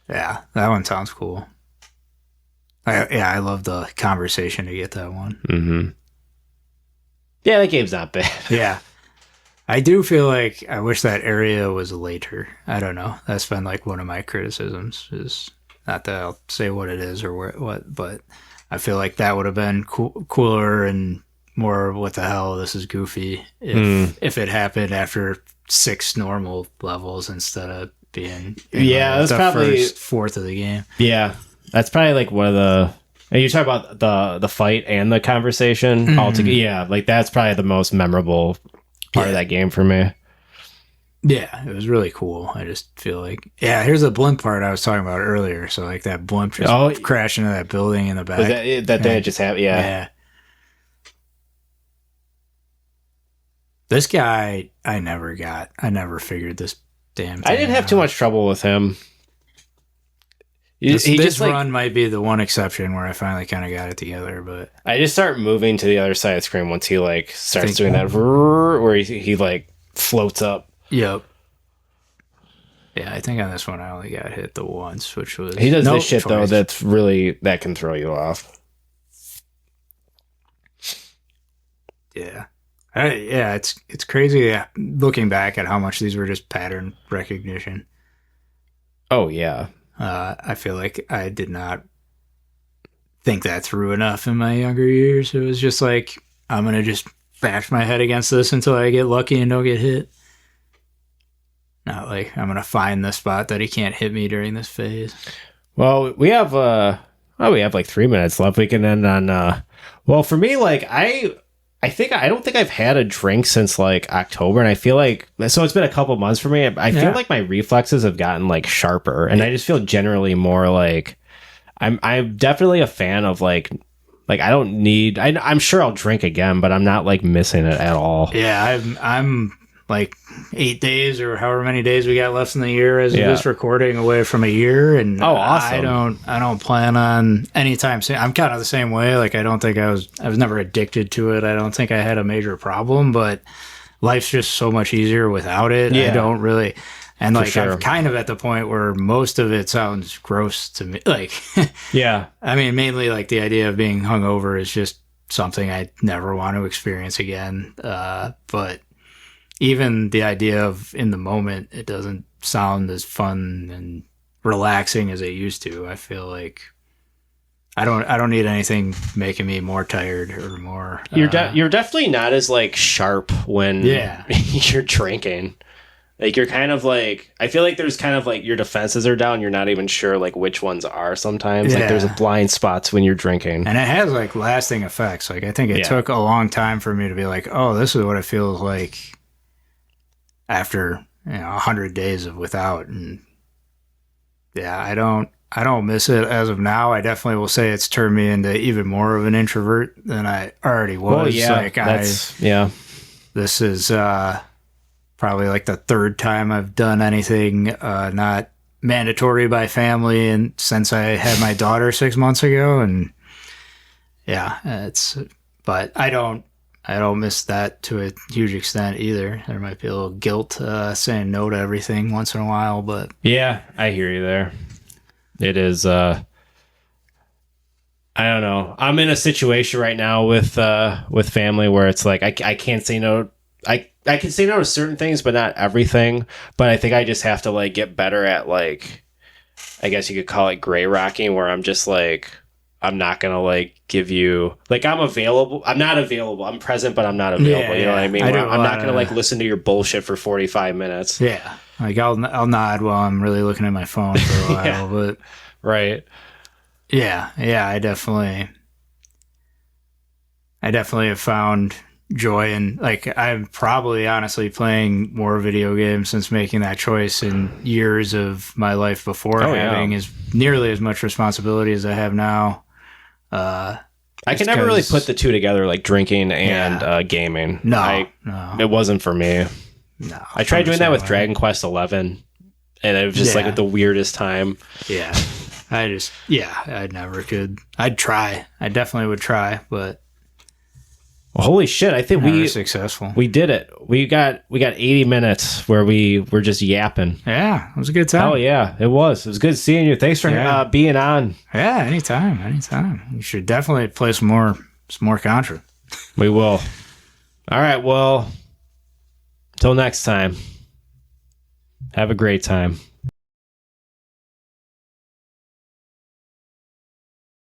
Yeah, that one sounds cool. I love the conversation to get that one. Mm-hmm. Yeah, that game's not bad. Yeah. I do feel like I wish that area was later. I don't know. That's been like one of my criticisms. Is not that I'll say what it is or what, but I feel like that would have been cooler and more. What the hell? This is goofy. If it happened after 6 normal levels instead of being that's probably first fourth of the game. Yeah, that's probably like one of the. You talk about the fight and the conversation all together. Yeah, like that's probably the most memorable part of that game for me. Yeah, it was really cool. I just feel like, here's the blimp part I was talking about earlier. So like that blimp just crashed into that building in the back. That they just have, yeah. This guy, I never figured this damn thing I didn't have too much trouble with him. This run might be the one exception where I finally kind of got it together, but I just start moving to the other side of the screen once he like starts doing that where he like floats up. Yep. Yeah, I think on this one I only got hit the once, which was he does this shit though that can throw you off. Yeah. It's crazy looking back at how much these were just pattern recognition. Oh yeah. I feel like I did not think that through enough in my younger years. It was just like, I'm going to just bash my head against this until I get lucky and don't get hit. Not like I'm going to find the spot that he can't hit me during this phase. Well, we have like 3 minutes left. We can end on, for me, like I don't think I've had a drink since like October, and I feel like so it's been a couple months for me. I feel like my reflexes have gotten like sharper, and I just feel generally more like I'm definitely a fan of like I don't need. I'm sure I'll drink again, but I'm not like missing it at all. Yeah, I'm like 8 days or however many days we got left in the year as of this recording away from a year, and awesome. I don't plan on anytime soon. I'm kind of the same way. Like I don't think I was never addicted to it. I don't think I had a major problem, but life's just so much easier without it. I don't really, and like I'm kind of at the point where most of it sounds gross to me. Like I mean, mainly like the idea of being hungover is just something I never want to experience again. But even the idea of in the moment, it doesn't sound as fun and relaxing as it used to. I feel like I don't need anything making me more tired or more. You're definitely not as like sharp when Yeah. you're drinking. Like you're kind of like, I feel like there's kind of like your defenses are down. You're not even sure like which ones are sometimes. Like there's blind spots when you're drinking. And it has like lasting effects. Like I think it took a long time for me to be like, oh, this is what it feels like after 100 days of without. And yeah, I don't miss it as of now. I definitely will say it's turned me into even more of an introvert than I already was. Well, yeah, like this is probably like the third time I've done anything not mandatory by family, and since I had my daughter 6 months ago, and but I don't miss that to a huge extent either. There might be a little guilt saying no to everything once in a while, but yeah, I hear you there. It is I don't know. I'm in a situation right now with family where it's like I can't say no. I can say no to certain things, but not everything. But I think I just have to like get better at like, I guess you could call it gray rocking, where I'm just like, I'm not gonna like give you like I'm available. I'm not available. I'm present, but I'm not available. You know what I mean? I'm not gonna like listen to your bullshit for 45 minutes. Yeah, like I'll nod while I'm really looking at my phone for a while. But right. Yeah, I definitely have found joy in, like, I'm probably honestly playing more video games since making that choice in years of my life before having as nearly as much responsibility as I have now. I can never really put the two together, like drinking and gaming. No, it wasn't for me. No, I tried doing that with Dragon Quest 11, and it was just like the weirdest time. Yeah, I never could. I'd try. I definitely would try, but. Well, holy shit! I think we were successful. We did it. We got 80 minutes where we were just yapping. Yeah, it was a good time. Oh yeah, it was. It was good seeing you. Thanks for being on. Yeah, anytime. You should definitely play some more Contra. We will. All right. Well, till next time. Have a great time.